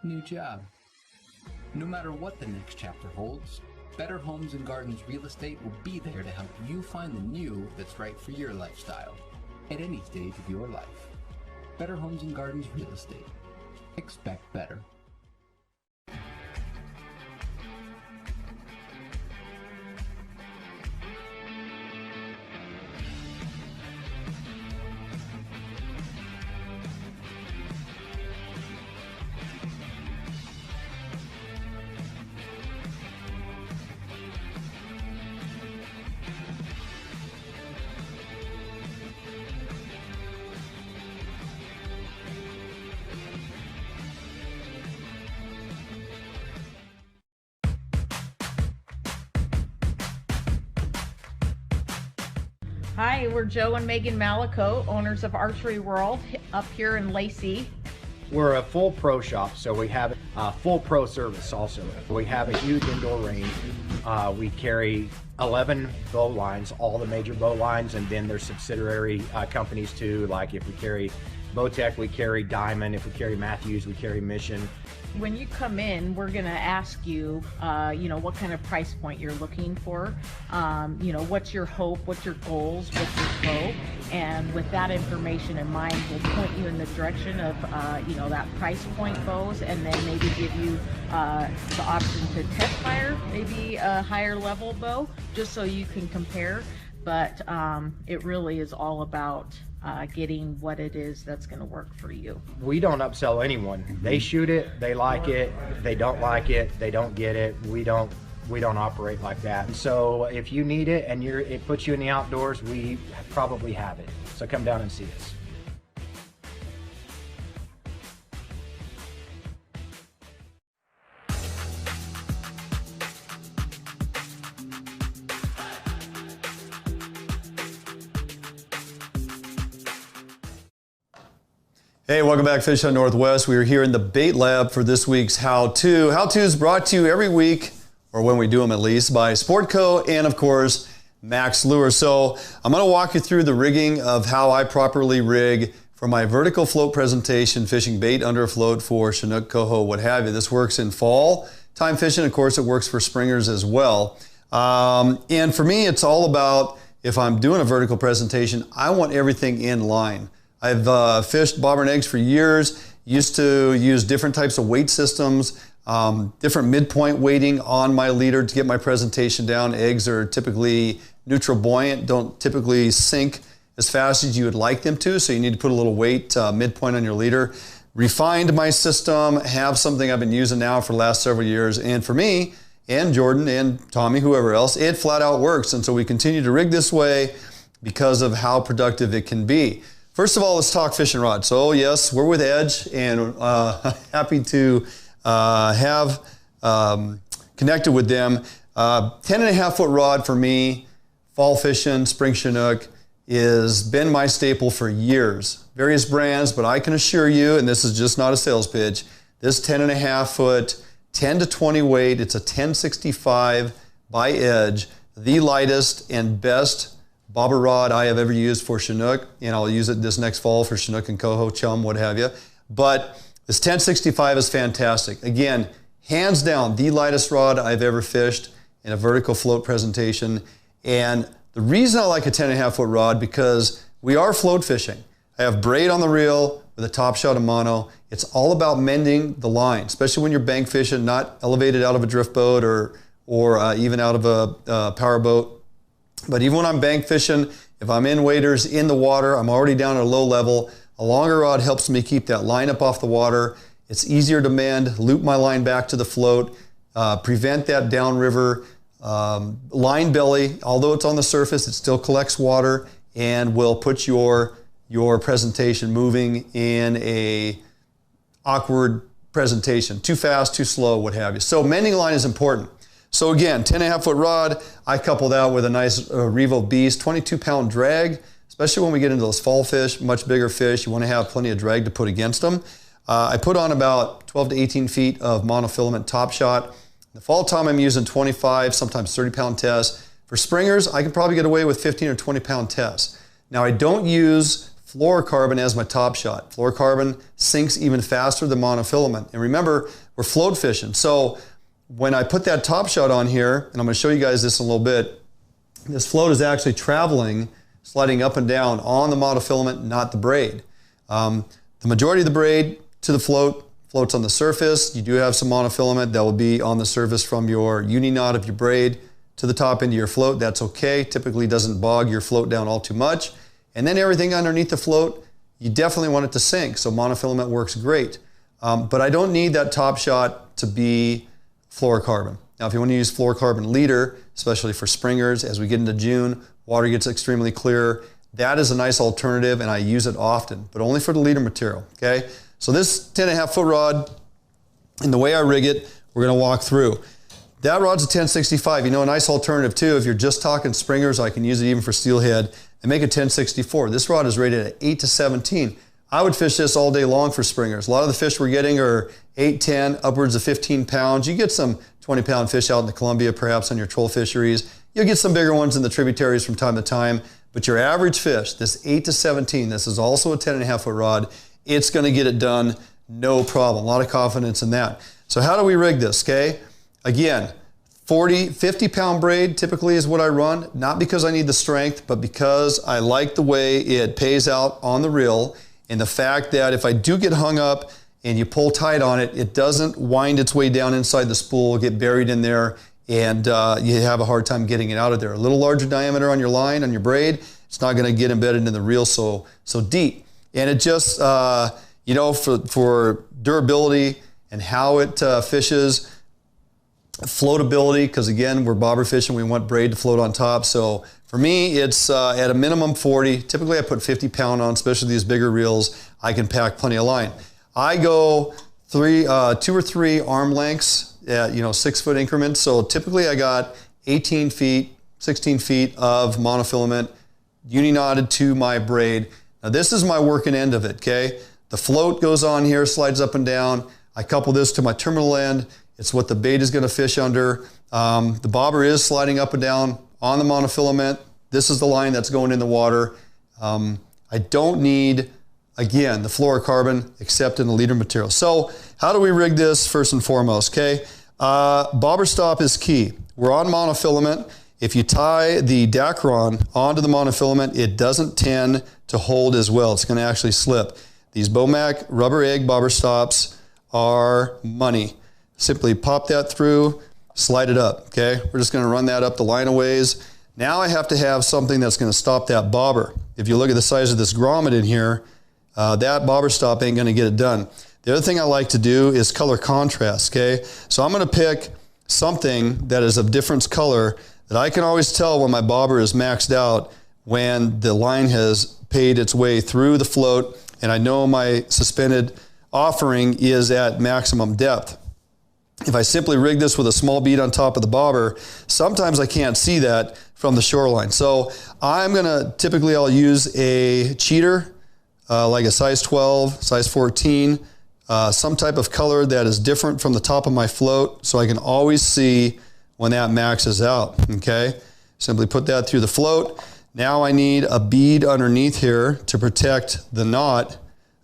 Speaker 11: new job. No matter what the next chapter holds, Better Homes and Gardens Real Estate will be there to help you find the new that's right for your lifestyle at any stage of your life. Better Homes and Gardens Real Estate. Expect better.
Speaker 12: Hi, we're Joe and Megan Malico, owners of Archery World up here in Lacey.
Speaker 9: We're a full pro shop, so we have a full pro service also. We have a huge indoor range. We carry 11 bow lines, all the major bow lines, and then there's subsidiary companies too. Like if we carry Bowtech, we carry Diamond. If we carry Matthews, we carry Mission.
Speaker 12: When you come in, we're going to ask you, what kind of price point you're looking for. What's your hope, what's your goals, what's your bow, and with that information in mind, we'll point you in the direction of, that price point bows, and then maybe give you the option to test fire, maybe a higher level bow, just so you can compare. But it really is all about getting what it is that's going to work for you.
Speaker 9: We don't upsell anyone. They shoot it, they like it, they don't like it, they don't get it. We don't operate like that. So if you need it and it puts you in the outdoors, we probably have it. So come down and see us.
Speaker 5: Hey, welcome back, Fish Hunt Northwest. We are here in the bait lab for this week's how-to. How-to is brought to you every week, or when we do them at least, by Sportco and, of course, Max Lure. So I'm going to walk you through the rigging of how I properly rig for my vertical float presentation, fishing bait under a float for Chinook, coho, what have you. This works in fall time fishing. Of course, it works for springers as well. And for me, it's all about, if I'm doing a vertical presentation, I want everything in line. I've fished bobber and eggs for years, used to use different types of weight systems, different midpoint weighting on my leader to get my presentation down. Eggs are typically neutral buoyant, don't typically sink as fast as you would like them to, so you need to put a little weight midpoint on your leader. Refined my system, have something I've been using now for the last several years, and for me, and Jordan, and Tommy, whoever else, it flat out works, and so we continue to rig this way because of how productive it can be. First of all, let's talk fishing rods. So yes, we're with Edge, and happy to have connected with them. 10.5 foot rod for me, fall fishing, Spring Chinook, has been my staple for years. Various brands, but I can assure you, and this is just not a sales pitch, this 10.5 foot, 10 to 20 weight, it's a 1065 by Edge, the lightest and best bobber rod I have ever used for Chinook, and I'll use it this next fall for Chinook and coho, chum, what have you. But this 1065 is fantastic. Again, hands down, the lightest rod I've ever fished in a vertical float presentation. And the reason I like a 10.5 foot rod, because we are float fishing. I have braid on the reel, with a top shot of mono. It's all about mending the line, especially when you're bank fishing, not elevated out of a drift boat or even out of a power boat. But even when I'm bank fishing, if I'm in waders in the water, I'm already down at a low level, a longer rod helps me keep that line up off the water. It's easier to mend, loop my line back to the float, prevent that downriver line belly. Although it's on the surface, it still collects water and will put your presentation moving in a awkward presentation. Too fast, too slow, what have you. So mending line is important. So again, 10.5 foot rod, I couple that with a nice Revo Beast, 22-pound drag, especially when we get into those fall fish, much bigger fish. You want to have plenty of drag to put against them. I put on about 12 to 18 feet of monofilament top shot. In the fall time, I'm using 25, sometimes 30-pound tests. For springers, I can probably get away with 15 or 20-pound tests. Now, I don't use fluorocarbon as my top shot. Fluorocarbon sinks even faster than monofilament. And remember, we're float fishing. So when I put that top shot on here, and I'm going to show you guys this in a little bit, this float is actually traveling, sliding up and down on the monofilament, not the braid. The majority of the braid to the float floats on the surface. You do have some monofilament that will be on the surface from your uni knot of your braid to the top end of your float. That's okay. Typically doesn't bog your float down all too much. And then everything underneath the float, you definitely want it to sink. So monofilament works great. But I don't need that top shot to be fluorocarbon. Now, if you want to use fluorocarbon leader, especially for springers, as we get into June, water gets extremely clear. That is a nice alternative, and I use it often, but only for the leader material, okay? So this 10.5 foot rod, and the way I rig it, we're gonna walk through. That rod's a 1065. You know, a nice alternative too, if you're just talking springers, I can use it even for steelhead, and make a 1064. This rod is rated at 8 to 17. I would fish this all day long for springers. A lot of the fish we're getting are 8, 10, upwards of 15 pounds. You get some 20-pound fish out in the Columbia, perhaps on your troll fisheries. You'll get some bigger ones in the tributaries from time to time. But your average fish, this 8 to 17, this is also a 10.5 foot rod. It's going to get it done, no problem. A lot of confidence in that. So how do we rig this, okay? Again, 40, 50-pound braid typically is what I run, not because I need the strength, but because I like the way it pays out on the reel. And the fact that if I do get hung up and you pull tight on it, it doesn't wind its way down inside the spool, get buried in there, and you have a hard time getting it out of there. A little larger diameter on your line, on your braid, it's not going to get embedded in the reel so deep. And it just, you know, for durability and how it fishes, floatability, because again, we're bobber fishing, we want braid to float on top. So for me, it's at a minimum 40. Typically, I put 50 pound on, especially these bigger reels. I can pack plenty of line. I go 2 or 3 arm lengths at 6 foot increments. So typically, I got 18 feet, 16 feet of monofilament uni-knotted to my braid. Now, this is my working end of it, okay? The float goes on here, slides up and down. I couple this to my terminal end. It's what the bait is going to fish under. The bobber is sliding up and down on the monofilament. This is the line that's going in the water. I don't need, again, the fluorocarbon except in the leader material. So how do we rig this first and foremost, okay? Bobber stop is key. We're on monofilament. If you tie the Dacron onto the monofilament, it doesn't tend to hold as well. It's going to actually slip. These Bomac rubber egg bobber stops are money. Simply pop that through, slide it up, okay? We're just going to run that up the line a ways. Now I have to have something that's going to stop that bobber. If you look at the size of this grommet in here, that bobber stop ain't going to get it done. The other thing I like to do is color contrast, okay? So I'm going to pick something that is of different color that I can always tell when my bobber is maxed out, when the line has paid its way through the float, and I know my suspended offering is at maximum depth. If I simply rig this with a small bead on top of the bobber, sometimes I can't see that from the shoreline. So I'm gonna, typically I'll use a cheater, like a size 12, size 14, some type of color that is different from the top of my float so I can always see when that maxes out, okay? Simply put that through the float. Now I need a bead underneath here to protect the knot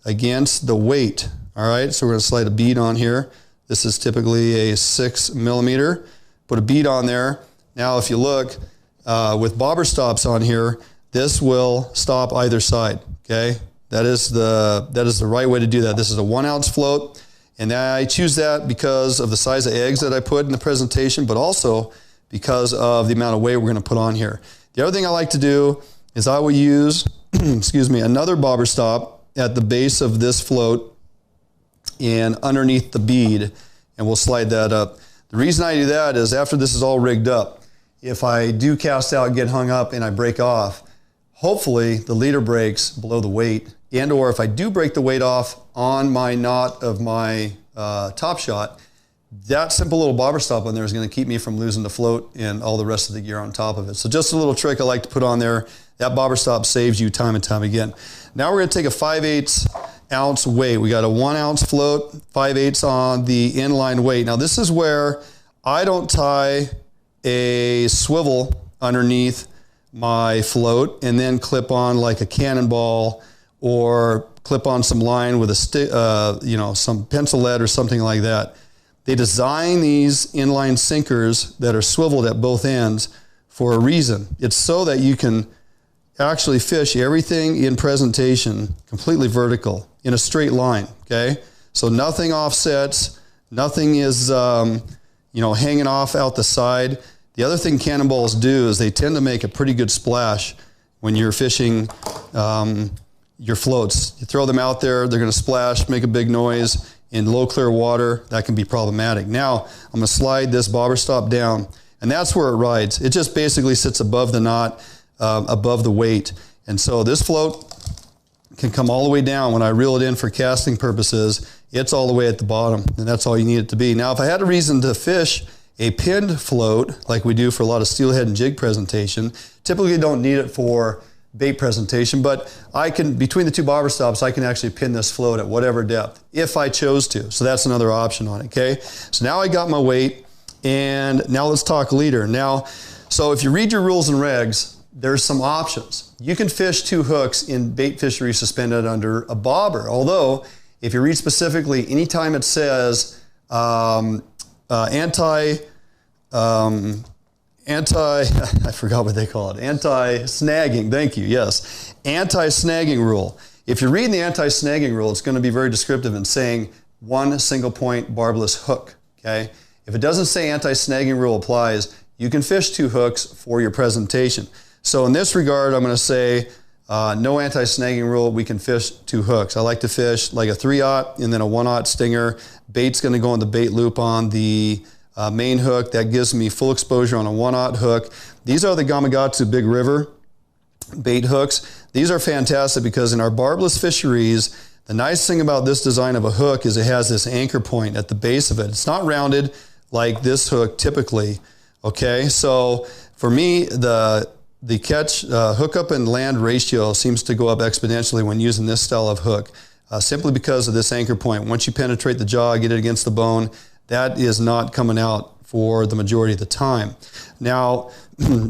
Speaker 5: against the weight, all right? So we're gonna slide a bead on here. This is typically a 6 millimeter. Put a bead on there. Now if you look, with bobber stops on here, this will stop either side, okay? That is the right way to do that. This is a 1 ounce float, and I choose that because of the size of eggs that I put in the presentation, but also because of the amount of weight we're going to put on here. The other thing I like to do is I will use, excuse me, another bobber stop at the base of this float and underneath the bead, and we'll slide that up. The reason I do that is after this is all rigged up, if I do cast out, get hung up, and I break off, hopefully the leader breaks below the weight, and or if I do break the weight off on my knot of my top shot, that simple little bobber stop on there is going to keep me from losing the float and all the rest of the gear on top of it. So just a little trick I like to put on there. That bobber stop saves you time and time again. Now we're going to take a 5/8 ounce weight. We got a 1 ounce float, 5/8 on the inline weight. Now this is where I don't tie a swivel underneath my float and then clip on like a cannonball or clip on some line with a some pencil lead or something like that. They design these inline sinkers that are swiveled at both ends for a reason. It's so that you can actually fish everything in presentation completely vertical in a straight line, okay? So nothing offsets, nothing is hanging off out the side. The other thing cannonballs do is they tend to make a pretty good splash when you're fishing your floats. You throw them out there, they're going to splash, make a big noise. In low clear water, that can be problematic. Now, I'm going to slide this bobber stop down, and that's where it rides. It just basically sits above the knot, above the weight. And so this float can come all the way down. When I reel it in for casting purposes, it's all the way at the bottom, and that's all you need it to be. Now, if I had a reason to fish a pinned float, like we do for a lot of steelhead and jig presentation, typically don't need it for bait presentation, but I can, between the two bobber stops, I can actually pin this float at whatever depth if I chose to. So that's another option on it, okay? So now I got my weight, and now let's talk leader. Now, so if you read your rules and regs, there's some options. You can fish 2 hooks in bait fishery suspended under a bobber, although if you read specifically, anytime it says I forgot what they call it. Anti-snagging, thank you, yes. Anti-snagging rule. If you're reading the anti-snagging rule, it's going to be very descriptive in saying 1 single point barbless hook, okay? If it doesn't say anti-snagging rule applies, you can fish 2 hooks for your presentation. So in this regard, I'm going to say no anti-snagging rule, we can fish 2 hooks. I like to fish like a 3/0 and then a 1/0 stinger. Bait's going to go in the bait loop on the main hook. That gives me full exposure on a 1/0 hook. These are the Gamakatsu Big River bait hooks. These are fantastic because in our barbless fisheries, the nice thing about this design of a hook is it has this anchor point at the base of it. It's not rounded like this hook typically, okay? So for me, the catch hookup and land ratio seems to go up exponentially when using this style of hook, simply because of this anchor point. Once you penetrate the jaw, get it against the bone, that is not coming out for the majority of the time. Now,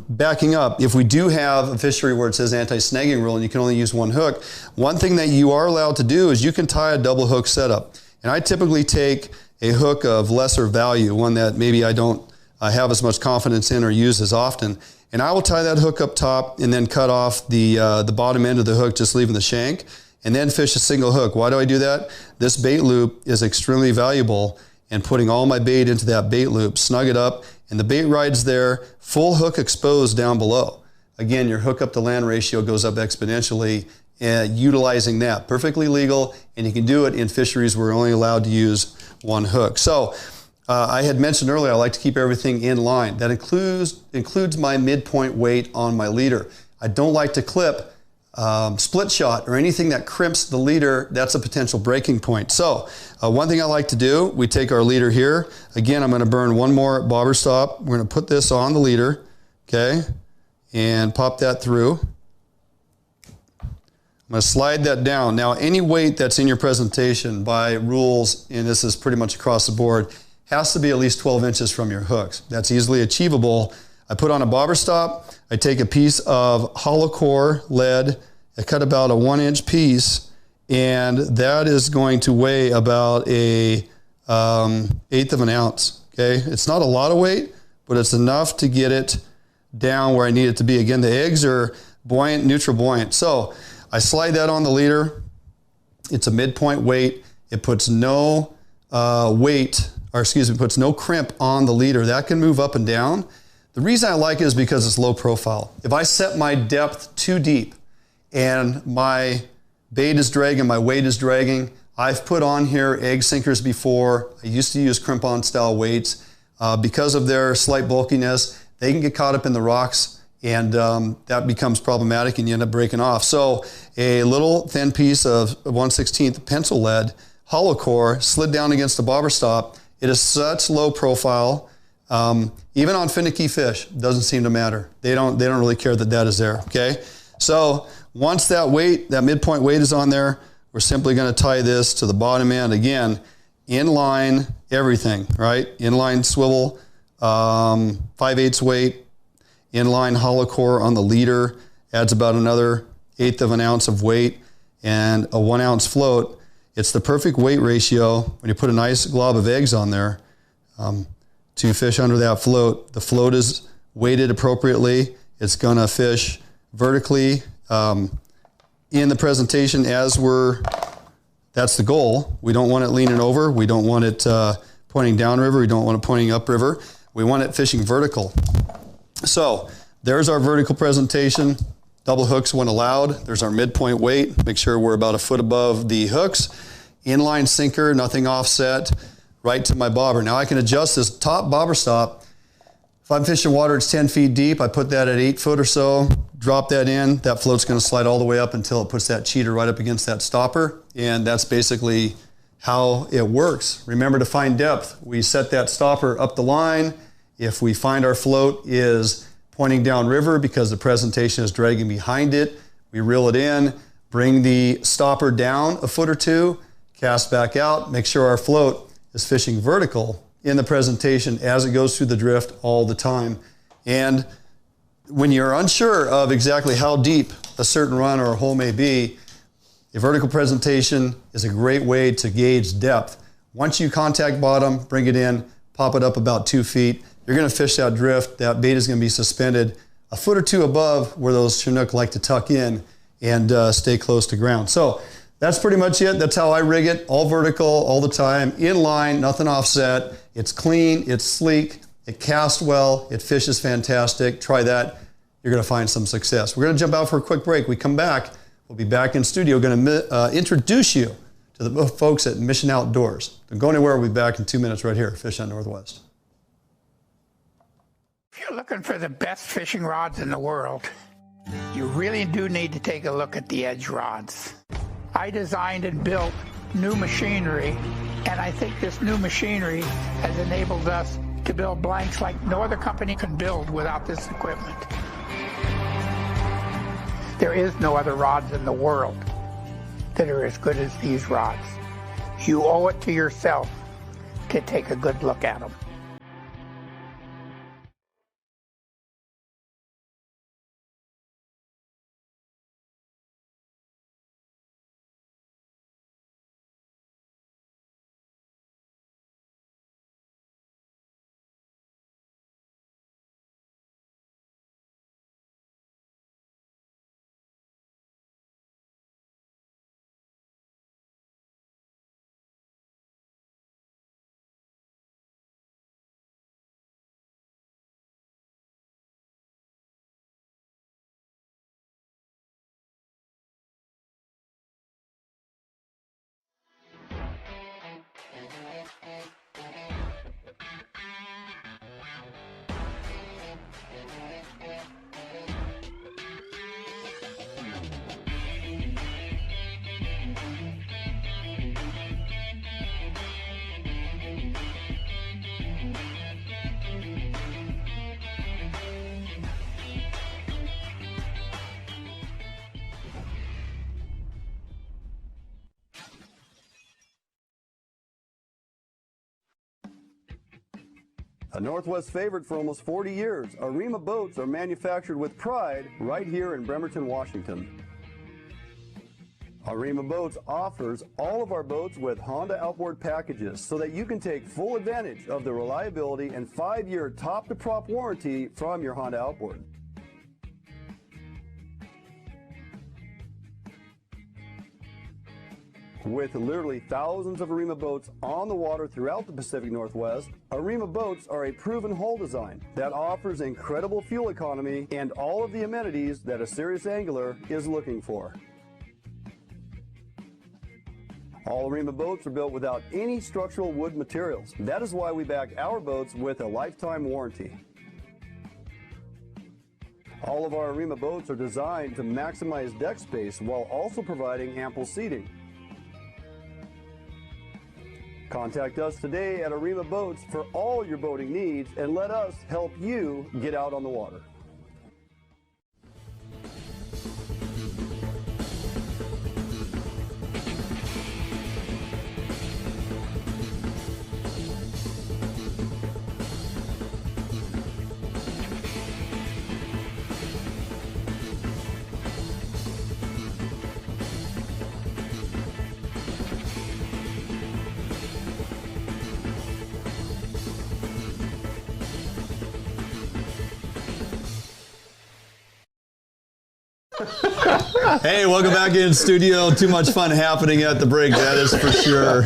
Speaker 5: backing up, if we do have a fishery where it says anti-snagging rule and you can only use 1 hook, one thing that you are allowed to do is you can tie a double hook setup. And I typically take a hook of lesser value, one that maybe I don't have as much confidence in or use as often, and I will tie that hook up top and then cut off the bottom end of the hook, just leaving the shank, and then fish a single hook. Why do I do that? This bait loop is extremely valuable, and putting all my bait into that bait loop, snug it up, and the bait rides there, full hook exposed down below. Again, your hook up to land ratio goes up exponentially, utilizing that. Perfectly legal, and you can do it in fisheries where we're only allowed to use 1 hook. So I had mentioned earlier, I like to keep everything in line. That includes my midpoint weight on my leader. I don't like to clip split shot or anything that crimps the leader. That's a potential breaking point. So one thing I like to do, we take our leader here. Again, I'm going to burn 1 more bobber stop. We're going to put this on the leader, okay, and pop that through. I'm going to slide that down. Now, any weight that's in your presentation by rules, and this is pretty much across the board, has to be at least 12 inches from your hooks. That's easily achievable. I put on a bobber stop. I take a piece of hollow core lead. I cut about a 1-inch piece, and that is going to weigh about a 1/8 of an ounce. Okay, it's not a lot of weight, but it's enough to get it down where I need it to be. Again, the eggs are buoyant, neutral buoyant. So I slide that on the leader,
Speaker 1: It's a midpoint weight. It puts no puts no crimp on the leader. That can move up and down. The reason I like it is because it's low profile. If I set my depth too deep and my bait is dragging, my weight is dragging, I've put on here egg sinkers before. I used to use crimp-on style weights. Because of their slight bulkiness, they can get caught up in the rocks, and that becomes problematic and you end up breaking off. So a little thin piece of 1/16 pencil lead, hollow core, slid down against the bobber stop. It is such low profile. Even on finicky fish, doesn't seem to matter. They don't really care that that is there, okay? So once that weight, that midpoint weight is on there, we're simply gonna tie this to the bottom end. Again, inline everything, right? Inline swivel, 5/8 weight, inline hollow core on the leader, adds about another 1/8 of an ounce of weight, and a 1 ounce float. It's the perfect weight ratio when you put a nice glob of eggs on there to fish under that float. The float is weighted appropriately. It's gonna fish vertically in the presentation that's the goal. We don't want it leaning over. We don't want it pointing downriver. We don't want it pointing upriver. We want it fishing vertical. So there's our vertical presentation. Double hooks when allowed. There's our midpoint weight. Make sure we're about a foot above the hooks. Inline sinker, nothing offset, right to my bobber. Now I can adjust this top bobber stop. If I'm fishing water, it's 10 feet deep. I put that at 8 foot or so, drop that in. That float's gonna slide all the way up until it puts that cheater right up against that stopper. And that's basically how it works. Remember to find depth. We set that stopper up the line. If we find our float is pointing downriver because the presentation is dragging behind it, we reel it in, bring the stopper down a foot or two, cast back out, make sure our float is fishing vertical in the presentation as it goes through the drift all the time. And when you're unsure of exactly how deep a certain run or a hole may be, a vertical presentation is a great way to gauge depth. Once you contact bottom, bring it in, pop it up about 2 feet, you're gonna fish that drift. That bait is gonna be suspended a foot or two above where those Chinook like to tuck in and stay close to ground. So that's pretty much it. That's how I rig it, all vertical, all the time, in line, nothing offset. It's clean, it's sleek, it casts well, it fishes fantastic. Try that, you're gonna find some success. We're gonna jump out for a quick break. We come back, we'll be back in studio, gonna introduce you to the folks at Mission Outdoors. Don't go anywhere, we'll be back in 2 minutes right here, Fish on Northwest.
Speaker 3: If you're looking for the best fishing rods in the world, you really do need to take a look at the Edge rods. I designed and built new machinery, and I think this new machinery has enabled us to build blanks like no other company can build without this equipment. There is no other rods in the world that are as good as these rods. You owe it to yourself to take a good look at them.
Speaker 1: A Northwest favorite for almost 40 years, Arima Boats are manufactured with pride right here in Bremerton, Washington. Arima Boats offers all of our boats with Honda outboard packages so that you can take full advantage of the reliability and 5-year top-to-prop warranty from your Honda outboard. With literally thousands of Arima boats on the water throughout the Pacific Northwest, Arima boats are a proven hull design that offers incredible fuel economy and all of the amenities that a serious angler is looking for. All Arima boats are built without any structural wood materials. That is why we back our boats with a lifetime warranty. All of our Arima boats are designed to maximize deck space while also providing ample seating. Contact us today at Arima Boats for all your boating needs and let us help you get out on the water.
Speaker 5: Hey, welcome back in studio. Too much fun happening at the break, that is for sure.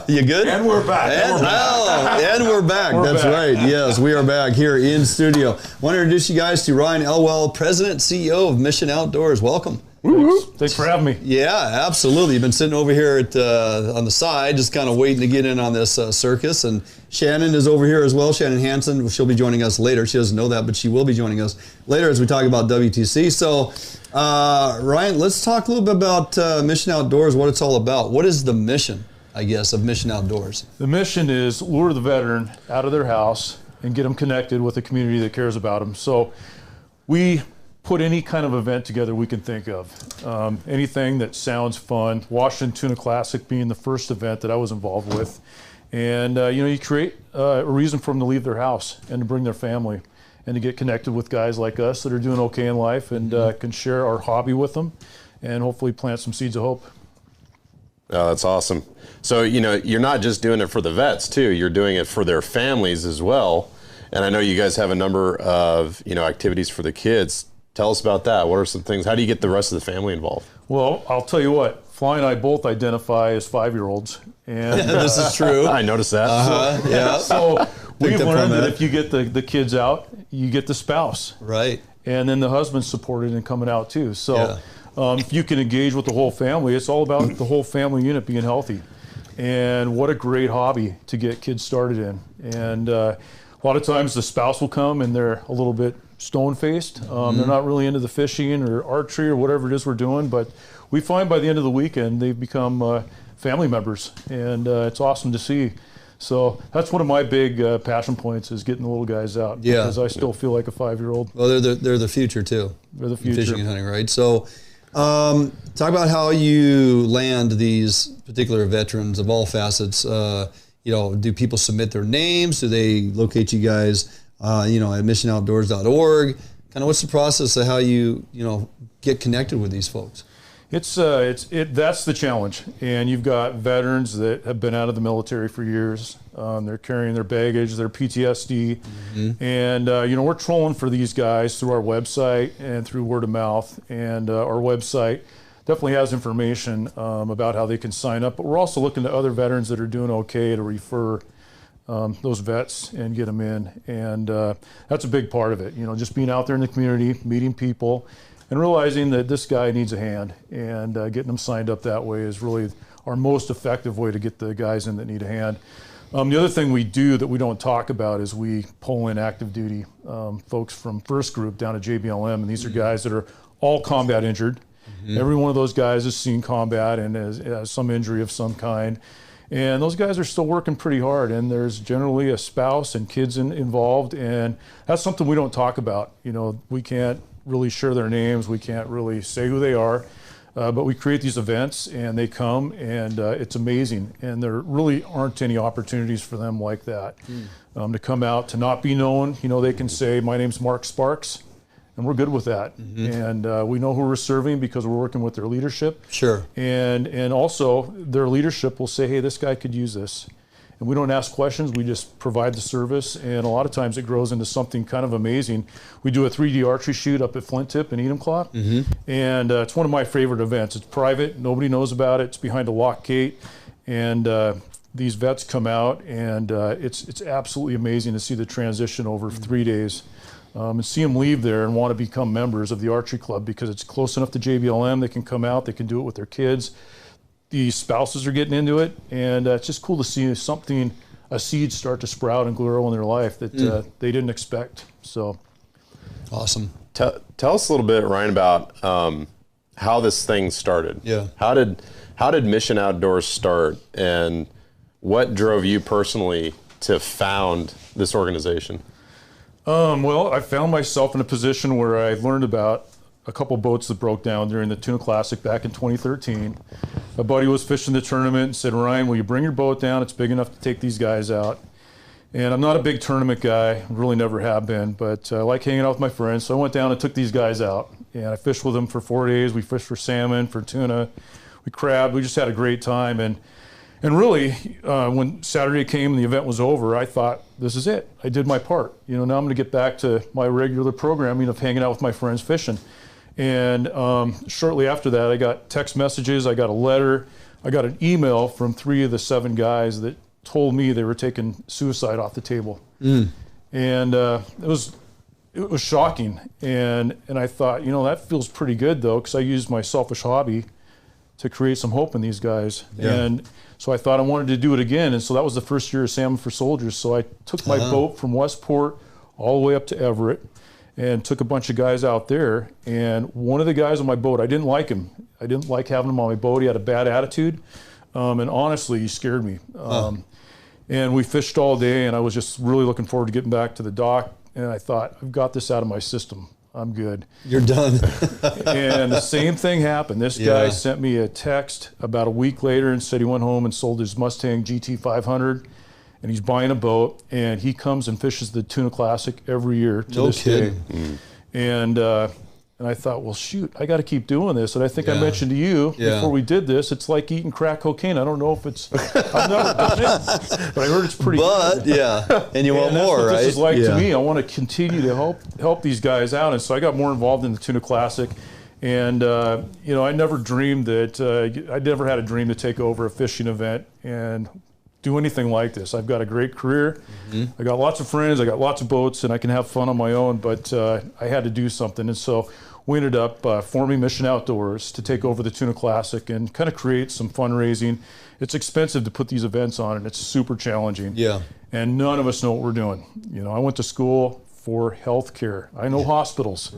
Speaker 5: You good?
Speaker 13: And we're back.
Speaker 5: And we're back. That's right. Yes, we are back here in studio. I want to introduce you guys to Ryan Elwell, President, CEO of Mission Outdoors. Welcome.
Speaker 13: Thanks for having me.
Speaker 5: Yeah, absolutely. You've been sitting over here at on the side, just kind of waiting to get in on this circus. And Shannan is over here as well. Shannan Hansen. She'll be joining us later. She doesn't know that, but she will be joining us later as we talk about WTC. So, Ryan, let's talk a little bit about Mission Outdoors, what it's all about. What is the mission, I guess, of Mission Outdoors?
Speaker 13: The mission is lure the veteran out of their house and get them connected with a community that cares about them. So we put any kind of event together we can think of. Anything that sounds fun. Washington Tuna Classic being the first event that I was involved with. And you create a reason for them to leave their house and to bring their family and to get connected with guys like us that are doing okay in life and can share our hobby with them and hopefully plant some seeds of hope.
Speaker 2: Oh, that's awesome. So, you're not just doing it for the vets too, you're doing it for their families as well. And I know you guys have a number of, activities for the kids. Tell us about that. What are some things? How do you get the rest of the family involved?
Speaker 13: Well, I'll tell you what. Fly and I both identify as 5-year-olds. And
Speaker 5: this is true.
Speaker 2: I noticed that.
Speaker 13: So we've learned that if you get the kids out, you get the spouse.
Speaker 5: Right.
Speaker 13: And then the husband's supported in coming out too. So if you can engage with the whole family, it's all about the whole family unit being healthy. And what a great hobby to get kids started in. And a lot of times the spouse will come and they're a little bit stone-faced. They're not really into the fishing or archery or whatever it is we're doing, but we find by the end of the weekend they've become family members, and it's awesome to see. So that's one of my big passion points is getting the little guys out.
Speaker 5: Yeah.
Speaker 13: Because I still feel like a 5-year-old.
Speaker 5: Well, they're the future too.
Speaker 13: They're the future.
Speaker 5: Fishing and hunting, right? So talk about how you land these particular veterans of all facets. Do people submit their names? Do they locate you guys at missionoutdoors.org? Kind of what's the process of how you get connected with these folks?
Speaker 13: That's the challenge. And you've got veterans that have been out of the military for years. They're carrying their baggage, their PTSD. And, we're trolling for these guys through our website and through word of mouth. And our website definitely has information about how they can sign up. But we're also looking to other veterans that are doing okay to refer those vets and get them in. And that's a big part of it. Just being out there in the community, meeting people, and realizing that this guy needs a hand, and getting them signed up that way is really our most effective way to get the guys in that need a hand. The other thing we do that we don't talk about is we pull in active duty folks from first group down to JBLM, and these are guys that are all combat injured. Every one of those guys has seen combat and has some injury of some kind. And those guys are still working pretty hard, and there's generally a spouse and kids involved, and that's something we don't talk about. We can't really share their names, we can't really say who they are, but we create these events and they come, and it's amazing. And there really aren't any opportunities for them like that to come out, to not be known. They can say, my name's Mark Sparks, and we're good with that. And we know who we're serving because we're working with their leadership.
Speaker 5: Sure.
Speaker 13: And also their leadership will say, hey, this guy could use this. and we don't ask questions. We just provide the service, and a lot of times it grows into something kind of amazing. We do a 3D archery shoot up at Flint Tip in Enumclaw, and it's one of my favorite events. It's private. Nobody knows about it. It's behind a locked gate, and these vets come out, and it's absolutely amazing to see the transition over 3 days. And see them leave there and want to become members of the archery club because it's close enough to JBLM. They can come out, they can do it with their kids. The spouses are getting into it, and it's just cool to see a seed start to sprout and grow in their life that they didn't expect. So
Speaker 5: awesome.
Speaker 2: Tell us a little bit, Ryan, about how this thing started.
Speaker 5: Yeah.
Speaker 2: How did Mission Outdoors start, and what drove you personally to found this organization?
Speaker 13: Well, I found myself in a position where I learned about a couple boats that broke down during the Tuna Classic back in 2013. A buddy was fishing the tournament and said, Ryan, will you bring your boat down? It's big enough to take these guys out. And I'm not a big tournament guy, really never have been, but I like hanging out with my friends. So I went down and took these guys out, and I fished with them for 4 days. We fished for salmon, for tuna, we crabbed. We just had a great time. And really, when Saturday came and the event was over, I thought, this is it. I did my part. Now I'm going to get back to my regular programming of hanging out with my friends fishing. And shortly after that, I got text messages, I got a letter, I got an email from 3 of the 7 guys that told me they were taking suicide off the table. And it was shocking. And I thought, that feels pretty good, though, because I used my selfish hobby to create some hope in these guys. Yeah. And so I thought I wanted to do it again. And so that was the first year of Salmon for Soldiers. So I took my boat from Westport all the way up to Everett and took a bunch of guys out there. And one of the guys on my boat, I didn't like him. I didn't like having him on my boat. He had a bad attitude. And honestly, he scared me. And we fished all day, and I was just really looking forward to getting back to the dock. And I thought, I've got this out of my system. I'm good.
Speaker 5: You're done.
Speaker 13: And the same thing happened. This guy sent me a text about a week later and said he went home and sold his Mustang GT 500, and he's buying a boat, and he comes and fishes the Tuna Classic every year to this day. And I thought, well, shoot, I got to keep doing this. And I think I mentioned to you before we did this, it's like eating crack cocaine. I don't know if it's, I've never done it, but I heard it's pretty good.
Speaker 5: And you want more, right?
Speaker 13: This is like to me. I want to continue to help these guys out. And so I got more involved in the Tuna Classic. And, I never dreamed that, I never had a dream to take over a fishing event and do anything like this. I've got a great career. I got lots of friends. I got lots of boats, and I can have fun on my own, but I had to do something. And so we ended up forming Mission Outdoors to take over the Tuna Classic and kind of create some fundraising. It's expensive to put these events on, and it's super challenging. And none of us know what we're doing. I went to school for health care. I know hospitals.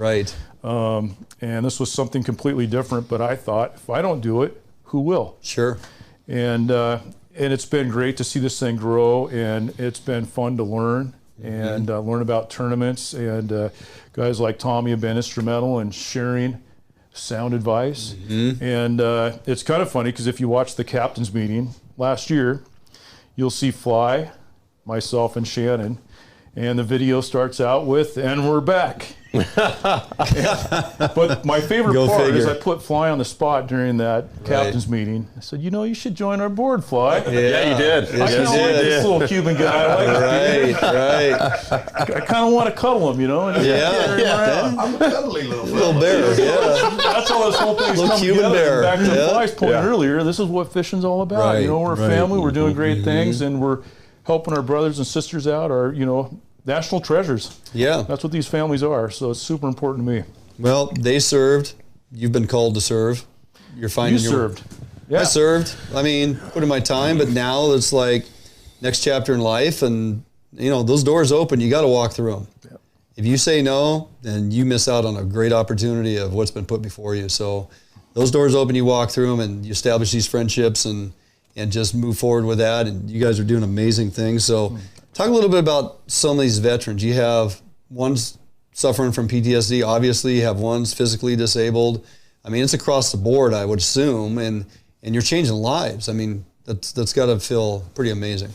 Speaker 13: And this was something completely different, but I thought, if I don't do it, who will? And it's been great to see this thing grow, and it's been fun to learn and learn about tournaments. And guys like Tommy have been instrumental in sharing sound advice. And it's kind of funny because if you watch the captain's meeting last year, you'll see Fly, myself, and Shannan. And the video starts out with, and we're back. But my favorite part is I put Fly on the spot during that captain's meeting. I said, you should join our board, Fly.
Speaker 2: Yeah, you did.
Speaker 13: I kind of like this little Cuban guy. I kind of want to cuddle him, And
Speaker 5: I'm a cuddly little bear.
Speaker 13: That's how this whole thing's coming
Speaker 5: Cuban
Speaker 13: together.
Speaker 5: bear.
Speaker 13: Back to Fly's point earlier, this is what fishing's all about. We're a family, we're doing great things, and we're helping our brothers and sisters out, our, national treasures. That's what these families are, so it's super important to me.
Speaker 5: Well, they served. You've been called to serve. You're finding
Speaker 13: You served.
Speaker 5: I served. I mean, put in my time, but now it's like next chapter in life, and those doors open. You got to walk through them. If you say no, then you miss out on a great opportunity of what's been put before you. So those doors open, you walk through them, and you establish these friendships and just move forward with that. And you guys are doing amazing things. So talk a little bit about some of these veterans. You have ones suffering from PTSD. Obviously, you have ones physically disabled. I mean, it's across the board, I would assume, and you're changing lives. I mean, that's got to feel pretty amazing.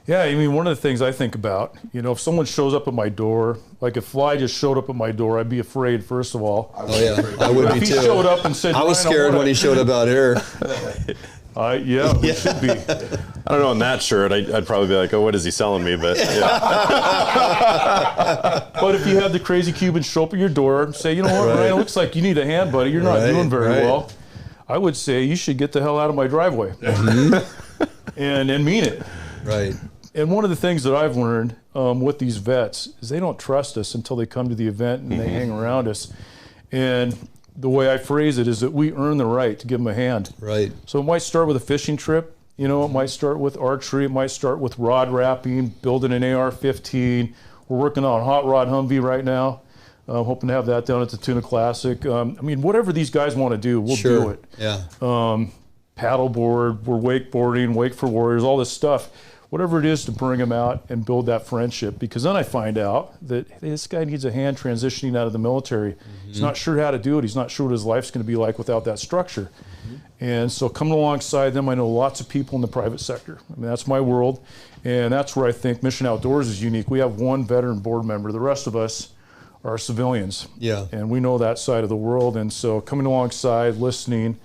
Speaker 13: Yeah, I mean, one of the things I think about, if someone shows up at my door, like if Fly just showed up at my door, I'd be afraid, first of all.
Speaker 5: I would be too.
Speaker 13: If he showed up and said,
Speaker 5: I was scared when he showed up out here.
Speaker 13: Yeah, we should be.
Speaker 2: I don't know, on that shirt, I'd probably be like, oh, what is he selling me? But yeah.
Speaker 13: But if you had the crazy Cuban show up at your door and say, you know what, Ryan, it looks like you need a hand, buddy. You're not doing very well. I would say you should get the hell out of my driveway. and mean it. Right. And one of the things that I've learned with these vets is they don't trust us until they come to the event and they hang around us. And the way I phrase it is that we earn the right to give them a hand. Right. So it might start with a fishing trip. You know, it might start with archery. It might start with rod wrapping, building an AR-15. We're working on Hot Rod Humvee right now. Hoping to have that down at the Tuna Classic. I mean, whatever these guys want to do, we'll do it. Yeah. Paddleboard, we're wakeboarding, Wake for Warriors, all this stuff. Whatever it is to bring them out and build that friendship. Because then I find out that hey, this guy needs a hand transitioning out of the military. He's not sure how to do it. He's not sure what his life's going to be like without that structure. And so coming alongside them, I know lots of people in the private sector. I mean, that's my world. And that's where I think Mission Outdoors is unique. We have one veteran board member. The rest of us are civilians. Yeah. And we know that side of the world. And so coming alongside, listening,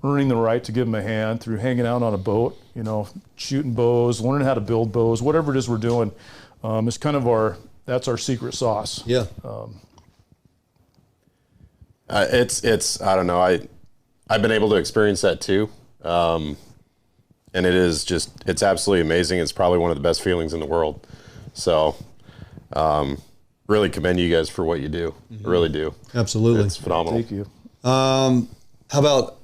Speaker 13: earning the right to give them a hand through hanging out on a boat, you know, shooting bows, learning how to build bows, whatever it is we're doing, is kind of that's our secret sauce. Yeah.
Speaker 2: It's I don't know, I've been able to experience that too. And it is it's absolutely amazing. It's probably one of the best feelings in the world. So, really commend you guys for what you do. I really do.
Speaker 5: Absolutely.
Speaker 2: It's phenomenal.
Speaker 13: Thank you.
Speaker 5: How about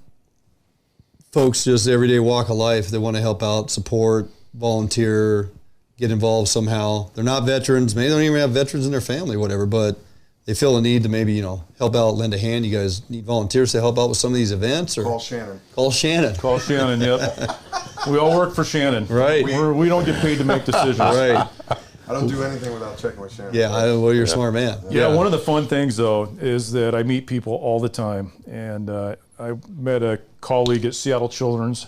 Speaker 5: folks just everyday walk of life that want to help out, support, volunteer, get involved somehow? They're not veterans. Maybe they don't even have veterans in their family, whatever, but they feel a need to maybe, you know, help out, lend a hand. You guys need volunteers to help out with some of these events? Or
Speaker 10: call Shannan.
Speaker 5: Call Shannan.
Speaker 13: Call Shannan, yep. We all work for Shannan. Right. We don't get paid to make decisions.
Speaker 5: Right.
Speaker 10: I don't do anything without checking with Shannan.
Speaker 5: Yeah, well, you're a smart man.
Speaker 13: Yeah, one of the fun things, though, is that I meet people all the time. And I met a colleague at Seattle Children's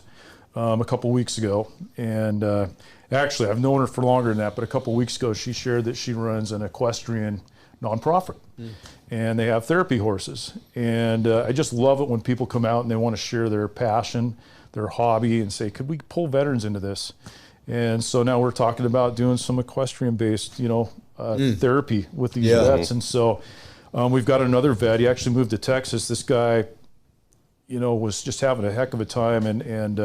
Speaker 13: a couple weeks ago. And actually, I've known her for longer than that, but a couple weeks ago, she shared that she runs an equestrian nonprofit. And they have therapy horses. And I just love it when people come out and they want to share their passion, their hobby, and say, could we pull veterans into this? And so now we're talking about doing some equestrian-based, you know, therapy with these vets. And so we've got another vet. He actually moved to Texas. This guy, you know, was just having a heck of a time. And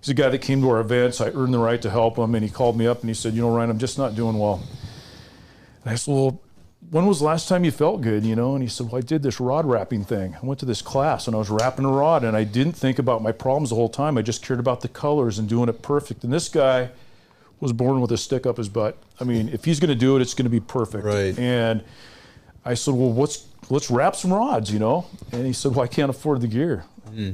Speaker 13: he's a guy that came to our events. I earned the right to help him. And he called me up and he said, you know, Ryan, I'm just not doing well. And I said, well, when was the last time you felt good, you know? And he said, well, I did this rod wrapping thing. I went to this class and I was wrapping a rod and I didn't think about my problems the whole time. I just cared about the colors and doing it perfect. And this guy was born with a stick up his butt. I mean, if he's going to do it, it's going to be perfect. Right. And I said, well, let's wrap some rods, you know? And he said, well, I can't afford the gear.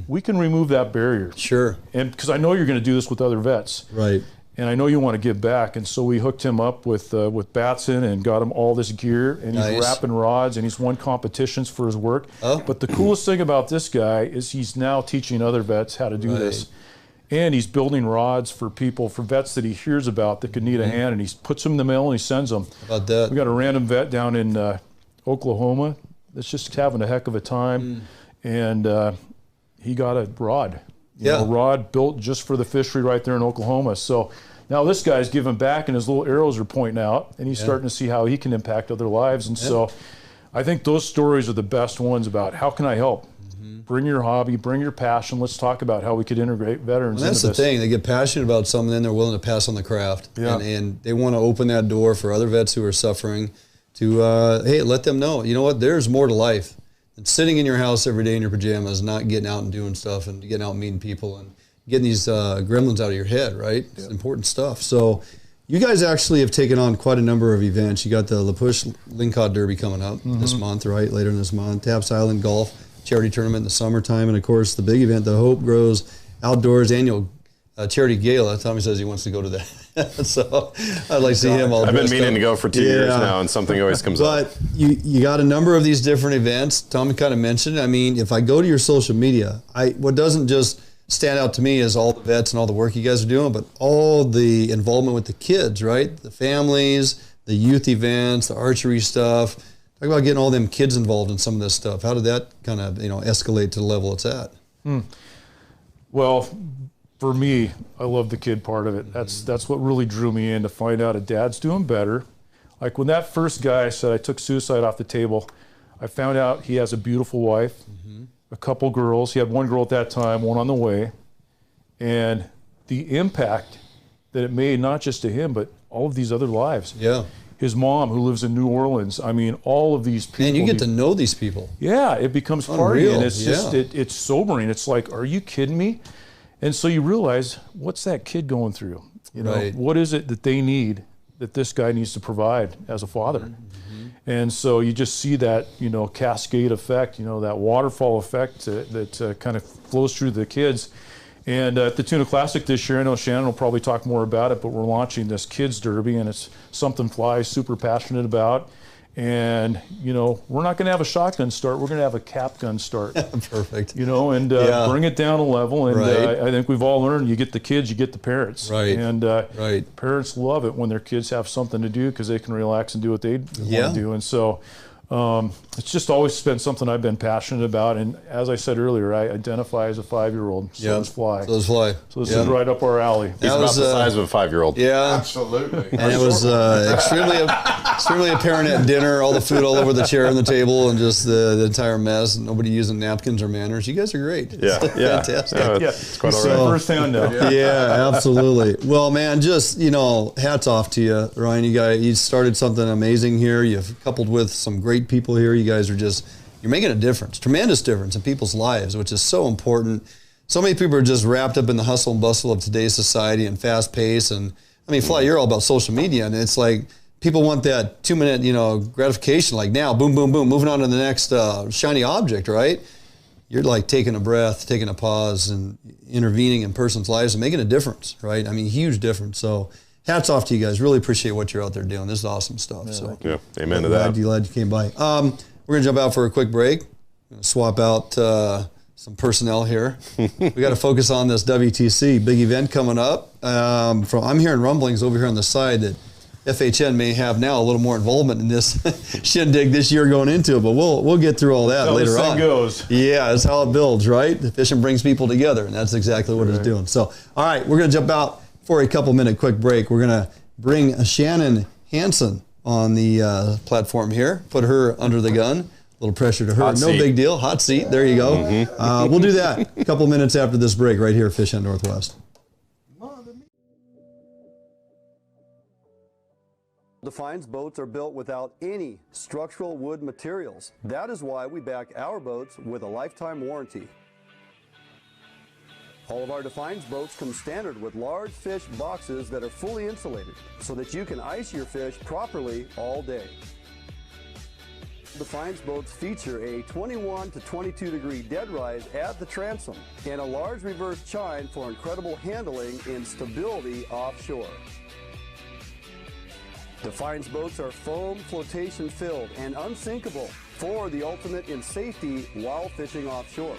Speaker 13: We can remove that barrier. Sure. And because I know you're going to do this with other vets. Right. And I know you want to give back. And so we hooked him up with Batson and got him all this gear. And he's wrapping rods and he's won competitions for his work. Oh. But the coolest thing about this guy is he's now teaching other vets how to do this. And he's building rods for people, for vets that he hears about that could need a hand. And he puts them in the mail and he sends them. How about that? We got a random vet down in Oklahoma that's just having a heck of a time. And he got a rod. You know, a rod built just for the fishery right there in Oklahoma. So now this guy's giving back and his little arrows are pointing out and he's starting to see how he can impact other lives. And so I think those stories are the best ones about how can I help? Bring your hobby, bring your passion. Let's talk about how we could integrate veterans into this.
Speaker 5: That's the thing. They get passionate about something, then they're willing to pass on the craft. Yeah. And they want to open that door for other vets who are suffering to, hey, let them know, you know what, there's more to life. And sitting in your house every day in your pajamas, not getting out and doing stuff and getting out and meeting people and getting these gremlins out of your head, right? It's important stuff. So you guys actually have taken on quite a number of events. You got the La Push Lingcod Derby coming up this month, right? Later in this month. Taps Island Golf Charity Tournament in the summertime. And, of course, the big event, the Hope Grows Outdoors Annual Charity Gala. Tommy says he wants to go to that. So I'd like to see him all
Speaker 2: I've been meaning to go for 2 years now, and something always comes up.
Speaker 5: But you got a number of these different events. Tommy kind of mentioned it. I mean, if I go to your social media, what doesn't just stand out to me is all the vets and all the work you guys are doing, but all the involvement with the kids, right? The families, the youth events, the archery stuff. Talk about getting all them kids involved in some of this stuff. How did that kind of, you know, escalate to the level it's at?
Speaker 13: Well, for me, I love the kid part of it. That's what really drew me in, to find out a dad's doing better. Like when that first guy said I took suicide off the table, I found out he has a beautiful wife, a couple girls. He had one girl at that time, one on the way. And the impact that it made, not just to him, but all of these other lives.
Speaker 5: Yeah.
Speaker 13: His mom, who lives in New Orleans. I mean, all of these people.
Speaker 5: And you get to know these people.
Speaker 13: Yeah, it becomes party, and it's just,
Speaker 5: yeah.
Speaker 13: it's sobering. It's like, are you kidding me? And so you realize, what's that kid going through? You know,
Speaker 5: Right.
Speaker 13: what is it that they need, that this guy needs to provide as a father? And so you just see that, you know, cascade effect, you know, that waterfall effect that kind of flows through the kids. And at the Tuna Classic this year, I know Shannan will probably talk more about it, but we're launching this kids derby, and it's something Fly's super passionate about. And, you know, we're not going to have a shotgun start. We're going to have a cap gun start.
Speaker 5: Perfect.
Speaker 13: You know, and
Speaker 5: Yeah.
Speaker 13: bring it down a level. And
Speaker 5: Right.
Speaker 13: I think we've all learned, you get the kids, you get the parents.
Speaker 5: Right.
Speaker 13: And
Speaker 5: Right.
Speaker 13: parents love it when their kids have something to do, because they can relax and do what they
Speaker 5: Yeah.
Speaker 13: want to do. And so it's just always been something I've been passionate about. And as I said earlier, I identify as a 5-year-old. So
Speaker 5: Yeah.
Speaker 13: does Fly.
Speaker 5: So does Fly.
Speaker 13: So this
Speaker 5: Yeah.
Speaker 13: is right up our alley.
Speaker 2: He's about the size of a 5-year-old.
Speaker 5: Yeah.
Speaker 10: Absolutely.
Speaker 5: And it was extremely apparent at dinner, all the food all over the chair and the table, and just the entire mess. Nobody using napkins or manners. You guys are great.
Speaker 2: Yeah, yeah.
Speaker 5: Fantastic.
Speaker 2: Yeah, it's quite all
Speaker 13: So,
Speaker 2: right.
Speaker 13: firsthand now.
Speaker 5: Yeah, absolutely. Well, man, just, you know, hats off to you, Ryan. You started something amazing here. You've coupled with some great people here. You guys are just, you're making a difference, tremendous difference in people's lives, which is so important. So many people are just wrapped up in the hustle and bustle of today's society and fast pace. And I mean, Fly, you're all about social media, and it's like people want that 2-minute, you know, gratification, like now, boom, boom, boom, moving on to the next shiny object, right? You're like taking a breath, taking a pause, and intervening in person's lives and making a difference, right? I mean, huge difference. So hats off to you guys. Really appreciate what you're out there doing. This is awesome stuff. So
Speaker 2: Yeah, amen to that.
Speaker 5: Glad you came by. We're going to jump out for a quick break. Swap out some personnel here. We got to focus on this WTC big event coming up. I'm hearing rumblings over here on the side that FHN may have now a little more involvement in this shindig this year going into it, but we'll get through all that later on.
Speaker 13: Goes.
Speaker 5: Yeah, that's how it builds, right? The fishing brings people together, and that's exactly what it's doing. So, all right, we're going to jump out for a couple-minute quick break. We're going to bring Shannan Hansen on the platform here, put her under the gun. A little pressure to her.
Speaker 2: Hot
Speaker 5: No
Speaker 2: seat.
Speaker 5: big deal. Hot seat. There you go. We'll do that a couple minutes after this break right here at Fish on Northwest. Defiance boats are built without any structural wood materials. That is why we back our boats with a lifetime warranty. All of our Defiance boats come standard with large fish boxes that are fully insulated so that you can ice your fish properly all day. Defiance boats feature a 21 to 22 degree dead rise at the transom and a large reverse chine for incredible handling and stability offshore. Defiance boats are foam, flotation filled, and unsinkable for the ultimate in safety while fishing offshore.